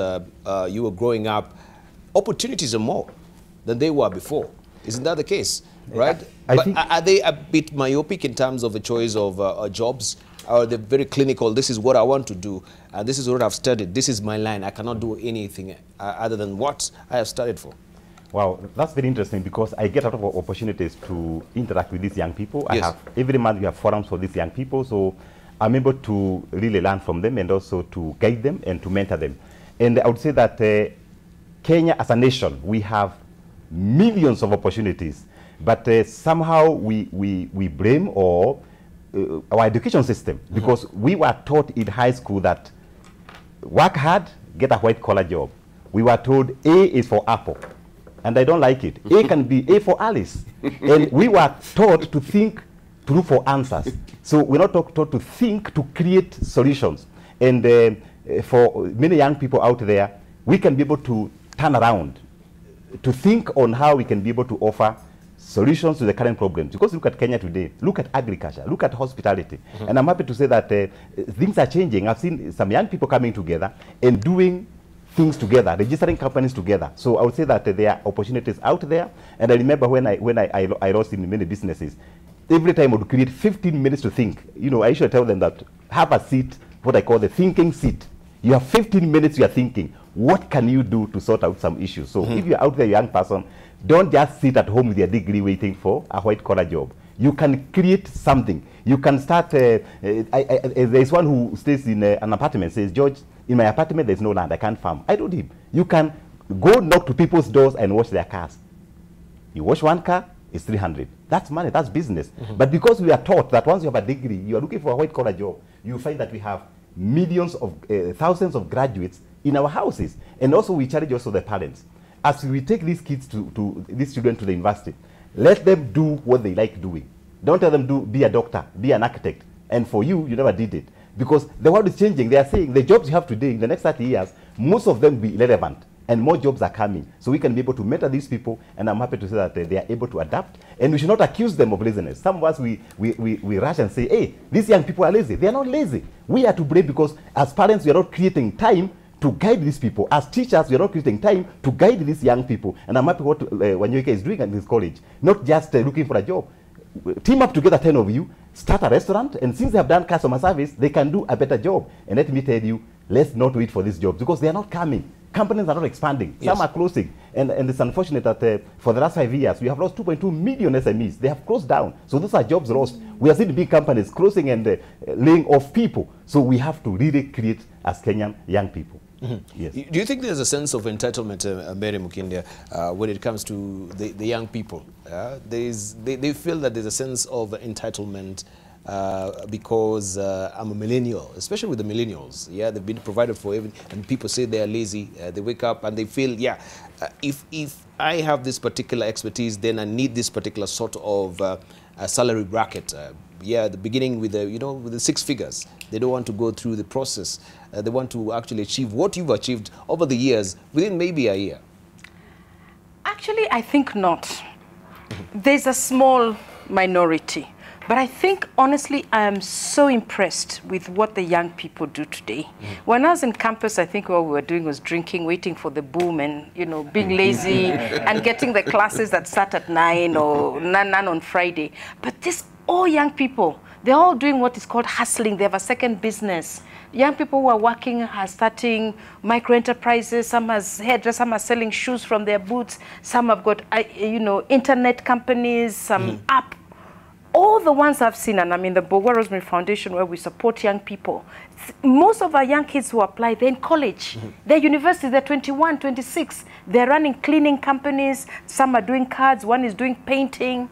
you were growing up, opportunities are more than they were before. Isn't that the case? Right? But are they a bit myopic in terms of the choice of jobs? Or they're very clinical, this is what I want to do, and this is what I've studied, this is my line, I cannot do anything other than what I have studied for? Wow, that's very interesting, because I get a lot of opportunities to interact with these young people. Yes. Every month we have forums for these young people, so I'm able to really learn from them and also to guide them and to mentor them. And I would say that Kenya as a nation, we have millions of opportunities, but somehow we blame our education system, because we were taught in high school that work hard, get a white collar job. We were told A is for apple, and I don't like it. A can be A for Alice. And we were taught to think, to look for answers. So we're not taught to think, to create solutions. And for many young people out there, we can be able to turn around, to think on how we can be able to offer solutions to the current problems. Because look at Kenya today, look at agriculture, look at hospitality. And I'm happy to say that things are changing. I've seen some young people coming together and doing things together, registering companies together. So I would say that there are opportunities out there. And I remember when I lost in many businesses, every time I would create 15 minutes to think. You know, I should tell them that have a seat, what I call the thinking seat. You have 15 minutes you are thinking, what can you do to sort out some issues? So if you're out there, young person, don't just sit at home with your degree waiting for a white collar job. You can create something. You can start, there's one who stays in an apartment, says, George, in my apartment there's no land, I can't farm. I told him, you can go knock to people's doors and wash their cars. You wash one car, it's 300. That's money, that's business. But because we are taught that once you have a degree, you are looking for a white collar job, you find that we have millions of, thousands of graduates in our houses. And also we challenge also the parents. As we take these kids these children to the university, let them do what they like doing. Don't tell them be a doctor, be an architect. And for you, you never did it. Because the world is changing. They are saying the jobs you have today, in the next 30 years, most of them will be irrelevant. and more jobs are coming. So we can be able to mentor these people, and I'm happy to say that they are able to adapt. And we should not accuse them of laziness. Some of us, we rush and say, hey, these young people are lazy. They are not lazy. We are to blame because as parents, we are not creating time to guide these people. As teachers, we are not creating time to guide these young people. And I'm happy what Wanyuika is doing at this college, not just looking for a job. Team up together, 10 of you, start a restaurant, and since they have done customer service, they can do a better job. And let me tell you, let's not wait for these jobs because they are not coming. Companies are not expanding. Yes. Some are closing. And it's unfortunate that for the last 5 years, we have lost 2.2 million SMEs. They have closed down. So those are jobs lost. We are seeing big companies closing and laying off people. So we have to really create as Kenyan young people. Mm-hmm. Yes. Do you think there's a sense of entitlement, Mary Mukindia, when it comes to the young people? They feel that there's a sense of entitlement because I'm a millennial, especially with the millennials. Yeah, they've been provided for everything, and people say they are lazy. They wake up and they feel, yeah, if I have this particular expertise, then I need this particular sort of salary bracket. Yeah, the beginning with the, with the 6 figures. They don't want to go through the process. They want to actually achieve what you've achieved over the years within maybe a year. Actually, I think not. There's a small minority. But I think, honestly, I am so impressed with what the young people do today. When I was in campus, I think what we were doing was drinking, waiting for the boom and, being lazy and getting the classes that start at 9 or none on Friday. But all young people, they're all doing what is called hustling. They have a second business. Young people who are working are starting micro-enterprises. Some are hairdressers, some are selling shoes from their boots. Some have got, internet companies, some app. All the ones I've seen, and I'm in the Bogwa Rosemary Foundation where we support young people. Most of our young kids who apply, they're in college. They're university, they're 21, 26. They're running cleaning companies. Some are doing cards, one is doing painting.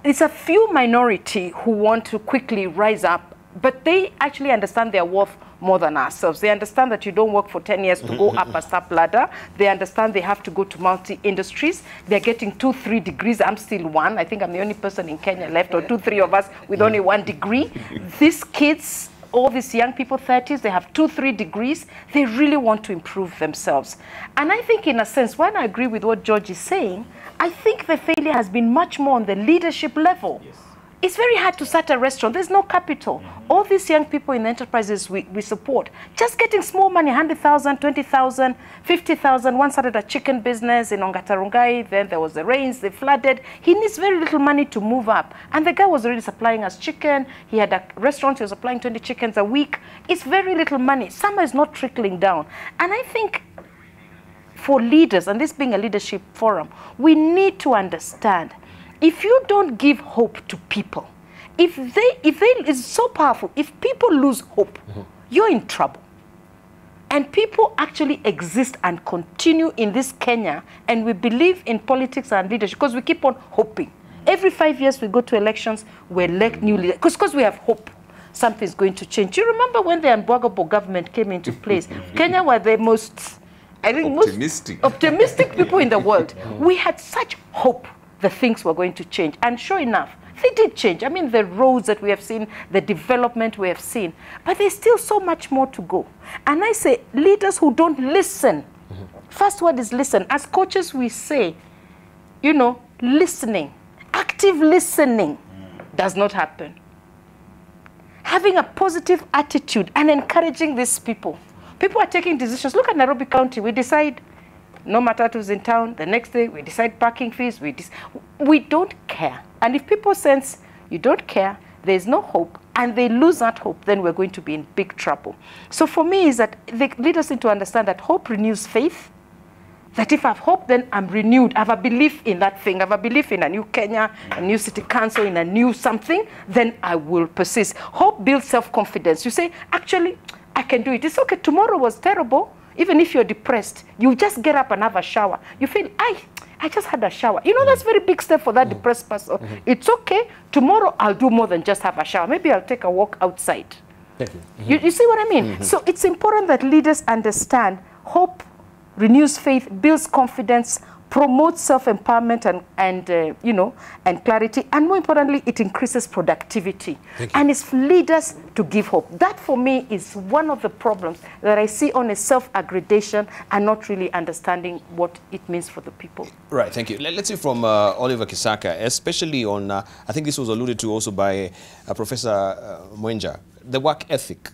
It's a few minority who want to quickly rise up, but they actually understand their worth more than ourselves. They understand that you don't work for 10 years to go up a step ladder. They understand they have to go to multi-industries. They're getting 2, 3 degrees. I'm still 1. I think I'm the only person in Kenya left, or 2, 3 of us with only 1 degree. These kids, all these young people, 30s, they have 2, 3 degrees. They really want to improve themselves. And I think in a sense, when I agree with what George is saying, I think the failure has been much more on the leadership level. Yes. It's very hard to start a restaurant. There's no capital. All these young people in enterprises we support, just getting small money, 100,000, 20,000, 50,000. One started a chicken business in Ongatarungai. Then there was the rains, they flooded. He needs very little money to move up. And the guy was already supplying us chicken. He had a restaurant. He was supplying 20 chickens a week. It's very little money. Some is not trickling down. And I think for leaders, and this being a leadership forum, we need to understand, if you don't give hope to people, it's so powerful. If people lose hope, you're in trouble. And people actually exist and continue in this Kenya, and we believe in politics and leadership because we keep on hoping. Every 5 years we go to elections, we elect new leaders because we have hope. Something's going to change. Do you remember when the Mbwagabo government came into place? Kenya were the most, I think, optimistic people in the world. We had such hope that things were going to change. And sure enough, they did change. I mean, the roads that we have seen, the development we have seen, but there's still so much more to go. And I say, leaders who don't listen, first word is listen. As coaches, we say, listening, active listening does not happen. Having a positive attitude and encouraging these people. People are taking decisions. Look at Nairobi County. We decide no matatus in town. The next day, we decide parking fees. We don't care. And if people sense you don't care, there's no hope, and they lose that hope, then we're going to be in big trouble. So for me, is that the leaders need to understand that hope renews faith. That if I have hope, then I'm renewed. I have a belief in that thing. I have a belief in a new Kenya, a new city council, in a new something, then I will persist. Hope builds self-confidence. You say, actually, I can do it. It's okay. Tomorrow was terrible. Even if you're depressed, you just get up and have a shower. You feel, I just had a shower. That's a very big step for that depressed person. It's okay. Tomorrow, I'll do more than just have a shower. Maybe I'll take a walk outside. Thank you. You see what I mean? So it's important that leaders understand hope renews faith, builds confidence, promotes self-empowerment and you know, and clarity, and more importantly, it increases productivity and it's leaders to give hope. That for me is one of the problems that I see on a self-aggradation and not really understanding what it means for the people. Right, thank you. Let's see from Oliver Kisaka, especially on, I think this was alluded to also by Professor Mwenja, the work ethic.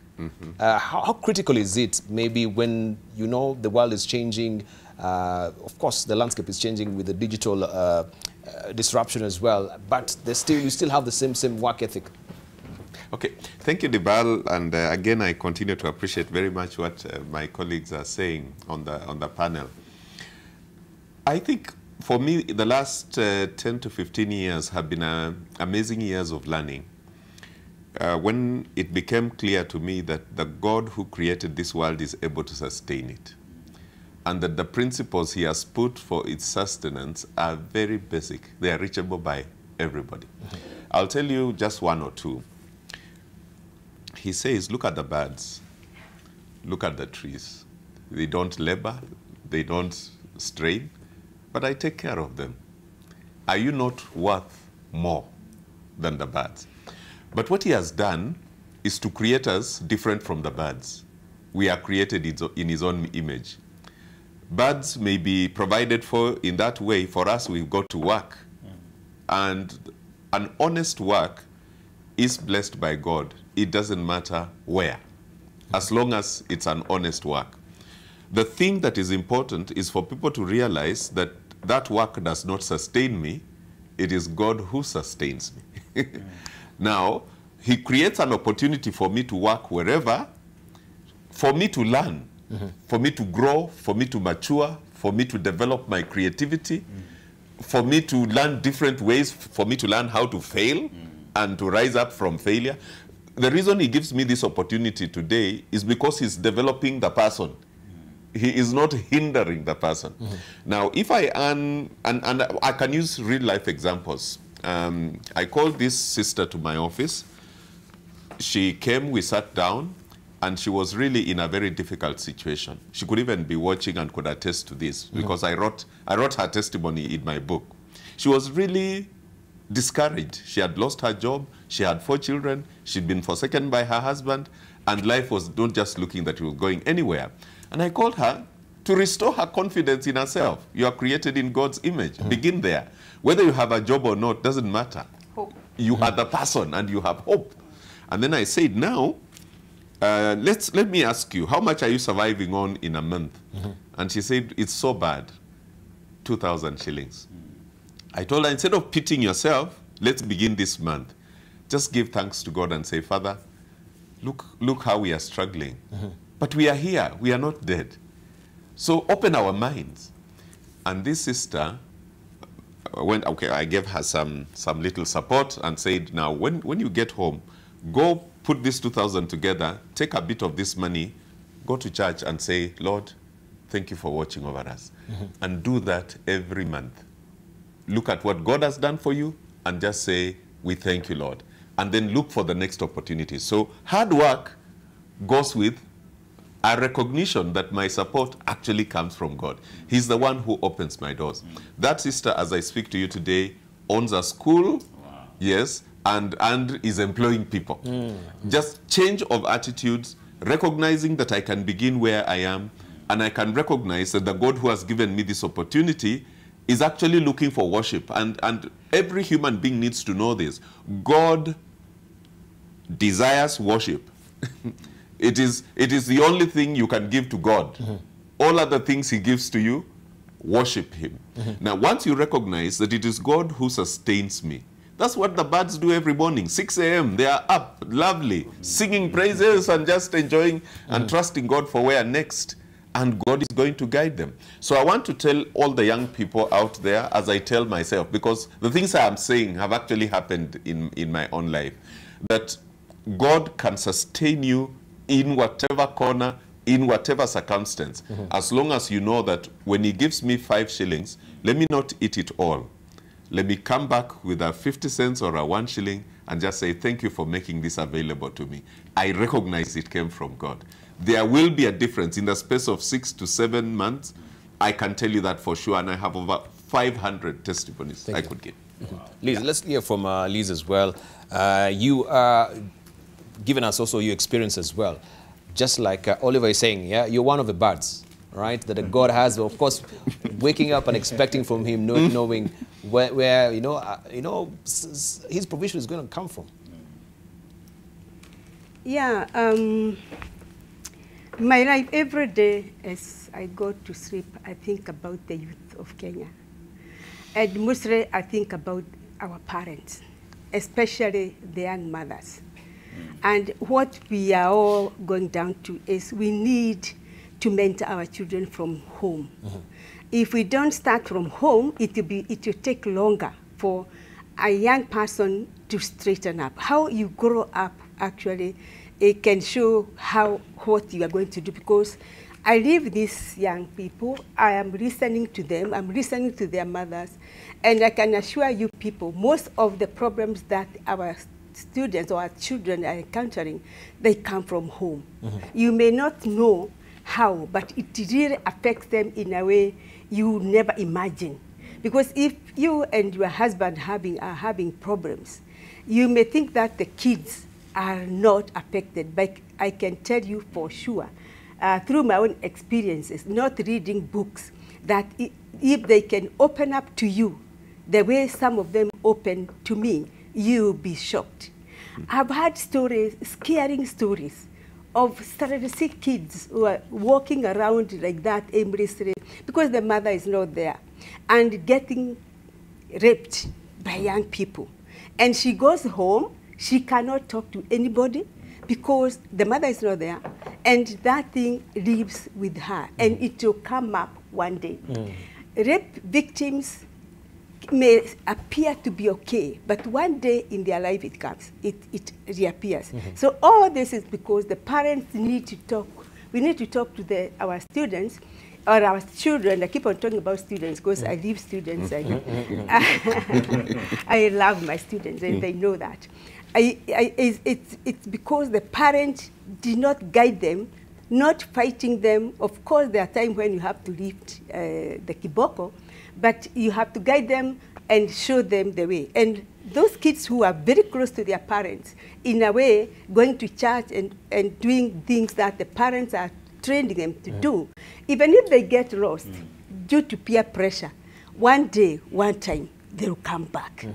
How critical is it maybe when you know the world is changing? Of course, the landscape is changing with the digital disruption as well, but you still have the same work ethic. Okay, thank you, Debarl, and again, I continue to appreciate very much what my colleagues are saying on the panel. I think for me, the last 10 to 15 years have been amazing years of learning. When it became clear to me that the God who created this world is able to sustain it, and that the principles he has put for its sustenance are very basic. They are reachable by everybody. I'll tell you just one or two. He says, look at the birds, look at the trees. They don't labor, they don't strain, but I take care of them. Are you not worth more than the birds? But what he has done is to create us different from the birds. We are created in his own image. Birds may be provided for in that way. For us, we've got to work. And an honest work is blessed by God. It doesn't matter where, as long as it's an honest work. The thing that is important is for people to realize that that work does not sustain me. It is God who sustains me. Now, he creates an opportunity for me to work wherever, for me to learn, for me to grow, for me to mature, for me to develop my creativity, for me to learn different ways, for me to learn how to fail and to rise up from failure. The reason he gives me this opportunity today is because he's developing the person. He is not hindering the person. Now, if I earn, and I can use real life examples. I called this sister to my office. She came, we sat down, and she was really in a very difficult situation. She could even be watching and could attest to this because I wrote her testimony in my book. She was really discouraged. She had lost her job. She had 4 children. She'd been forsaken by her husband, and life was not just looking that she was going anywhere. And I called her to restore her confidence in herself. You are created in God's image. Begin there. Whether you have a job or not doesn't matter. Hope. You are the person and you have hope. And then I said, now, let me ask you, how much are you surviving on in a month? And she said, it's so bad, 2,000 shillings. I told her, instead of pitying yourself, let's begin this month. Just give thanks to God and say, Father, look how we are struggling. But we are here. We are not dead. So open our minds. And this sister, I gave her some little support and said, now, when you get home, go put this 2,000 together, take a bit of this money, go to church and say, Lord, thank you for watching over us. And do that every month. Look at what God has done for you and just say, we thank you, Lord. And then look for the next opportunity. So hard work goes with a recognition that my support actually comes from God. He's the one who opens my doors. That sister, as I speak to you today, owns a school, yes, and is employing people. Just change of attitudes, recognizing that I can begin where I am, and I can recognize that the God who has given me this opportunity is actually looking for worship. And every human being needs to know this. God desires worship. It is the only thing you can give to God. All other things he gives to you, worship him. Now, once you recognize that it is God who sustains me, that's what the birds do every morning. 6 a.m., they are up, lovely, singing praises and just enjoying and trusting God for where next. And God is going to guide them. So I want to tell all the young people out there, as I tell myself, because the things I am saying have actually happened in my own life, that God can sustain you in whatever corner, in whatever circumstance, as long as you know that when he gives me 5 shillings, let me not eat it all. Let me come back with a 50 cents or a 1 shilling and just say, thank you for making this available to me. I recognize it came from God. There will be a difference in the space of 6 to 7 months. I can tell you that for sure, and I have over 500 testimonies I could give. Liz, let's hear from Liz as well. You are giving us also your experience as well. Just like Oliver is saying, yeah, you're one of the birds, right? That God has, of course, waking up and expecting from Him, not knowing where His provision is going to come from. Yeah, my life every day as I go to sleep, I think about the youth of Kenya. And mostly I think about our parents, especially the young mothers. And what we are all going down to is we need to mentor our children from home. If we don't start from home, it will take longer for a young person to straighten up. How you grow up, actually, it can show what you are going to do, because I live with these young people. I am listening to them. I'm listening to their mothers. And I can assure you people, most of the problems that our students or our children are encountering, they come from home. You may not know how, but it really affects them in a way you never imagine. Because if you and your husband are having problems, you may think that the kids are not affected, but I can tell you for sure, through my own experiences, not reading books, that if they can open up to you the way some of them open to me, you'll be shocked. I've had stories, scaring stories, of sick kids who are walking around like that aimlessly because the mother is not there, and getting raped by young people. And she goes home, she cannot talk to anybody because the mother is not there, and that thing lives with her, and it will come up one day. Rape victims may appear to be okay, but one day in their life it comes, it reappears. So all this is because the parents need to talk. We need to talk to our students, or our children. I keep on talking about students because I leave students. I love my students, and they know that. It's because the parents did not guide them, not fighting them. Of course, there are times when you have to lift the kiboko, but you have to guide them and show them the way. And those kids who are very close to their parents, in a way, going to church and doing things that the parents are training them to do, even if they get lost due to peer pressure, one day, one time, they will come back.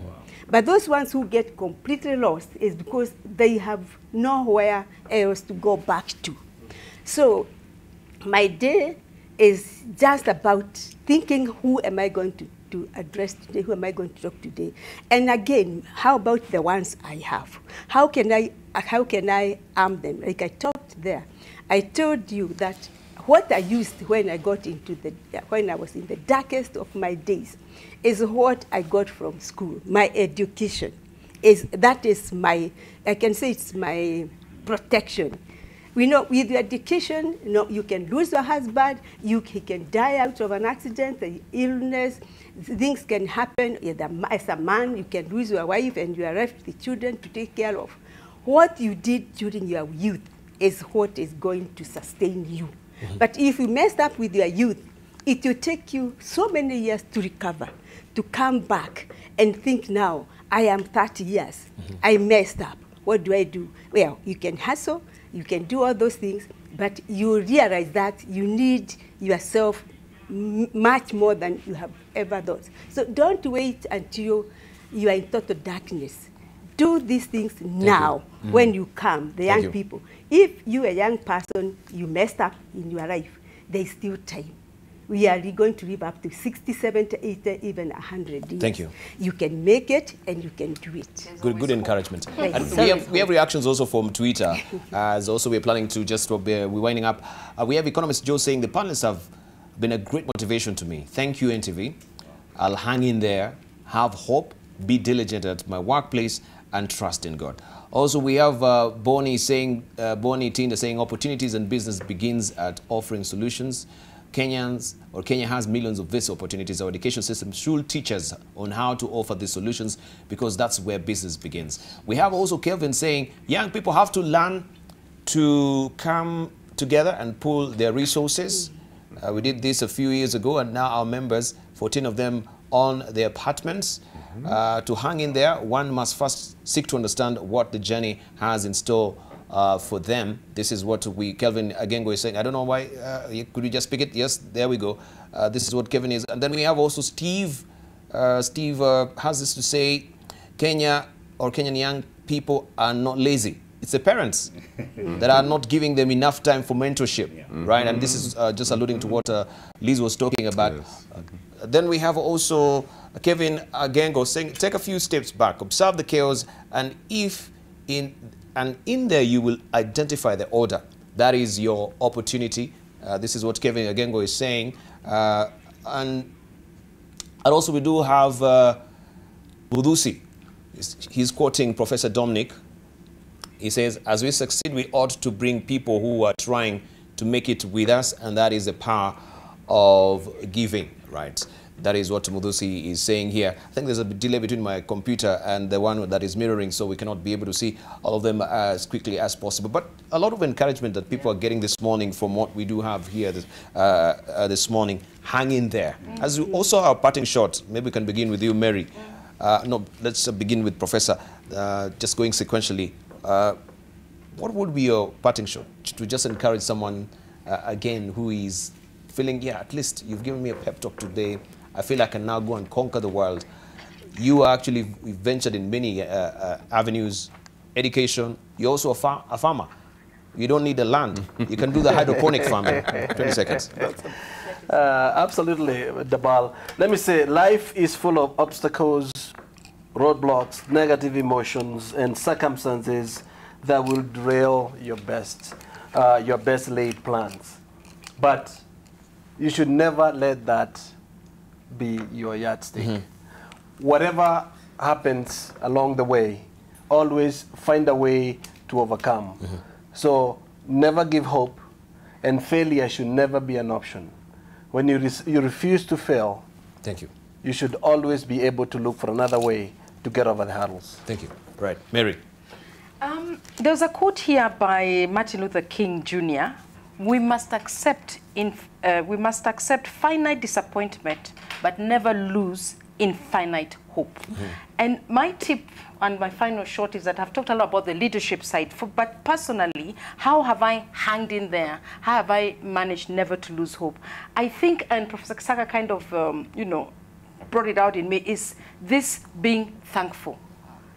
But those ones who get completely lost is because they have nowhere else to go back to. So my day is just about thinking, who am I going to address today? Who am I going to talk today? And again, how about the ones I have? How can I arm them? Like I talked there, I told you that what I used when I got into when I was in the darkest of my days is what I got from school. My education that is my, I can say it's my protection. We know with your education, you can lose your husband, he can die out of an accident, an illness, things can happen. As a man, you can lose your wife and you are left with children to take care of. What you did during your youth is what is going to sustain you. But if you messed up with your youth, it will take you so many years to recover, to come back and think, now, I am 30 years, I messed up, what do I do? Well, you can hustle, you can do all those things, but you realize that you need yourself much more than you have ever thought. So don't wait until you are in total darkness. Do these things now when you come, the young people. If you are a young person, you messed up in your life, there is still time. We are going to live up to 60, 70, 80, even 100 years. Thank you. You can make it and you can do it. Good encouragement. And we have reactions also from Twitter, as also we're planning to just, we're winding up. We have economist Joe saying, the panelists have been a great motivation to me. Thank you, NTV. I'll hang in there, have hope, be diligent at my workplace, and trust in God. Also, we have Bonnie Tinda saying, opportunities and business begins at offering solutions. Kenya has millions of these opportunities. Our education system should teach us on how to offer these solutions, because that's where business begins. We have also Kelvin saying, young people have to learn to come together and pool their resources We did this a few years ago, and now our members, 14 of them, on their apartments. To hang in there, one must first seek to understand what the journey has in store for them. This is what Kelvin Agengo is saying. I don't know why. Could you just pick it? Yes, there we go. This is what Kevin is. And then we have also Steve. Steve has this to say, Kenya or Kenyan young people are not lazy. It's the parents that are not giving them enough time for mentorship, right? And this is just alluding to what Liz was talking about. Yes. Then we have also Kevin Agengo saying, take a few steps back, observe the chaos, and in there you will identify the order. That is your opportunity. This is what Kevin Agengo is saying. And also we do have Budusi. He's quoting Professor Dominic. He says, as we succeed, we ought to bring people who are trying to make it with us, and that is the power of giving, right? That is what Mudusi is saying here. I think there's a delay between my computer and the one that is mirroring, so we cannot be able to see all of them as quickly as possible. But a lot of encouragement that people are getting this morning from what we do have here this morning. Hang in there. As we also our parting shot, maybe we can begin with you, Mary. No, let's begin with Professor, just going sequentially. What would be your parting shot to just encourage someone, again, who is feeling, yeah, at least you've given me a pep talk today. I feel I can now go and conquer the world. You are actually ventured in many avenues. Education. You're also a farmer. You don't need the land. You can do the hydroponic farming. 20 seconds. Absolutely, Debarl. Let me say, life is full of obstacles, roadblocks, negative emotions, and circumstances that will derail your best laid plans. But you should never let that be your yardstick. Whatever happens along the way, always find a way to overcome. So never give hope, and failure should never be an option. When you refuse to fail, thank you, you should always be able to look for another way to get over the hurdles. Thank you. Right. Mary. There's a quote here by Martin Luther King Jr. We must accept finite disappointment, but never lose infinite hope. And my tip and my final short is that I've talked a lot about the leadership side, but personally, how have I hanged in there? How have I managed never to lose hope? I think, and Professor Saka kind of, brought it out in me, is this being thankful.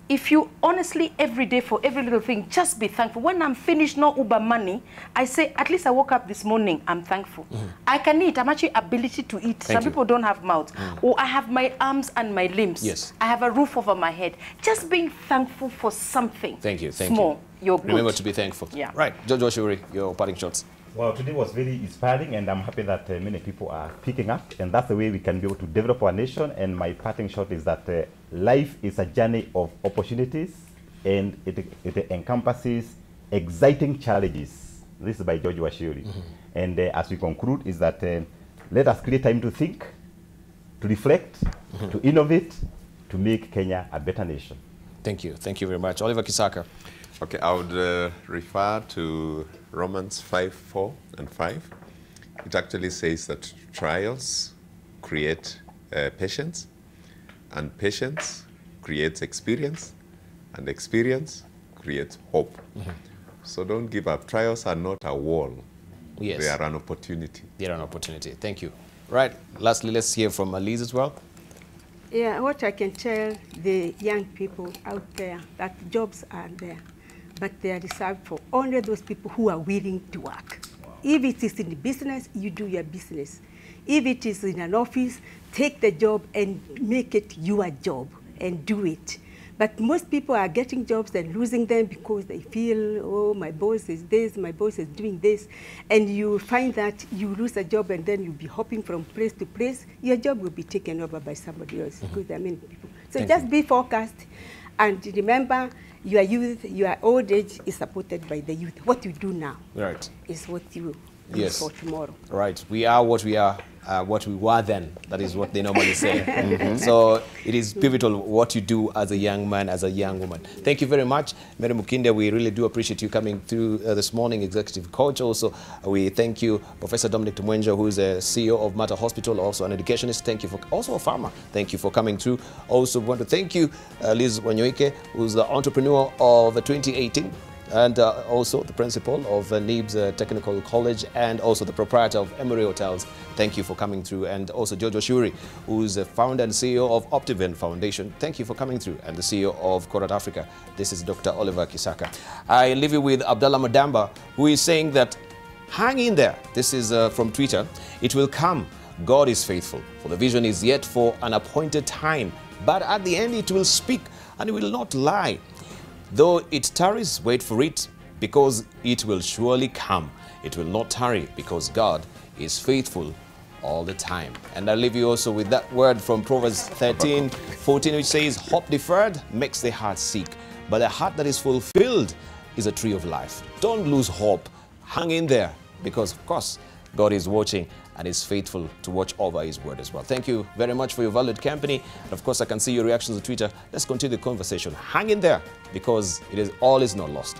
If you honestly, every day for every little thing, just be thankful. When I'm finished, no Uber money, I say, at least I woke up this morning, I'm thankful. I can eat. I'm actually ability to eat. Some people don't have mouths. Or I have my arms and my limbs. Yes. I have a roof over my head. Just being thankful for something. Thank you. Thank small. You're good. Remember to be thankful. Yeah. Right. Jojo Shuri, your parting shots. Well, today was very inspiring, and I'm happy that many people are picking up, and that's the way we can be able to develop our nation. And my parting shot is that life is a journey of opportunities, and it encompasses exciting challenges. This is by George Washiri. And as we conclude, is that let us create time to think, to reflect, to innovate, to make Kenya a better nation. Thank you. Thank you very much. Oliver Kisaka. Okay, I would refer to Romans 5:4 and 5. It actually says that trials create patience, and patience creates experience, and experience creates hope. So don't give up. Trials are not a wall. Yes. They are an opportunity. They are an opportunity. Thank you. Right. Lastly, let's hear from Liz as well. Yeah, what I can tell the young people out there, that jobs are there, but they are reserved for only those people who are willing to work. If it is in the business, you do your business. If it is in an office, take the job and make it your job and do it. But most people are getting jobs and losing them because they feel, oh, my boss is this, my boss is doing this. And you find that you lose a job and then you'll be hopping from place to place. Your job will be taken over by somebody else because there are many people. So just be focused and remember your youth, your old age is supported by the youth. What you do now is what you Yes. for tomorrow. Right. We are what we are. What we were then. That is what they normally say. So it is pivotal what you do as a young man, as a young woman. Thank you very much, Mary Mukinde. We really do appreciate you coming through this morning, Executive Coach. Also, we thank you, Professor Dominic Tumwenja, who is a CEO of Mater Hospital, also an educationist. Thank you for, also a farmer. Thank you for coming through. Also want to thank you, Liz Wanyoike, who's the entrepreneur of 2018. And also the principal of NIBS Technical College, and also the proprietor of Emery Hotels. Thank you for coming through. And also Jojo Shuri, who's the founder and CEO of Optiven Foundation. Thank you for coming through. And the CEO of Korat Africa. This is Dr. Oliver Kisaka. I leave you with Abdallah Madamba, who is saying that, hang in there. This is from Twitter. It will come. God is faithful. For the vision is yet for an appointed time. But at the end it will speak, and it will not lie. Though it tarries, wait for it, because it will surely come. It will not tarry, because God is faithful all the time. And I leave you also with that word from Proverbs 13:14, which says, hope deferred makes the heart sick, but the heart that is fulfilled is a tree of life. Don't lose hope. Hang in there, because of course, God is watching and is faithful to watch over his word as well. Thank you very much for your valued company. And of course, I can see your reactions on Twitter. Let's continue the conversation. Hang in there, because all is not lost.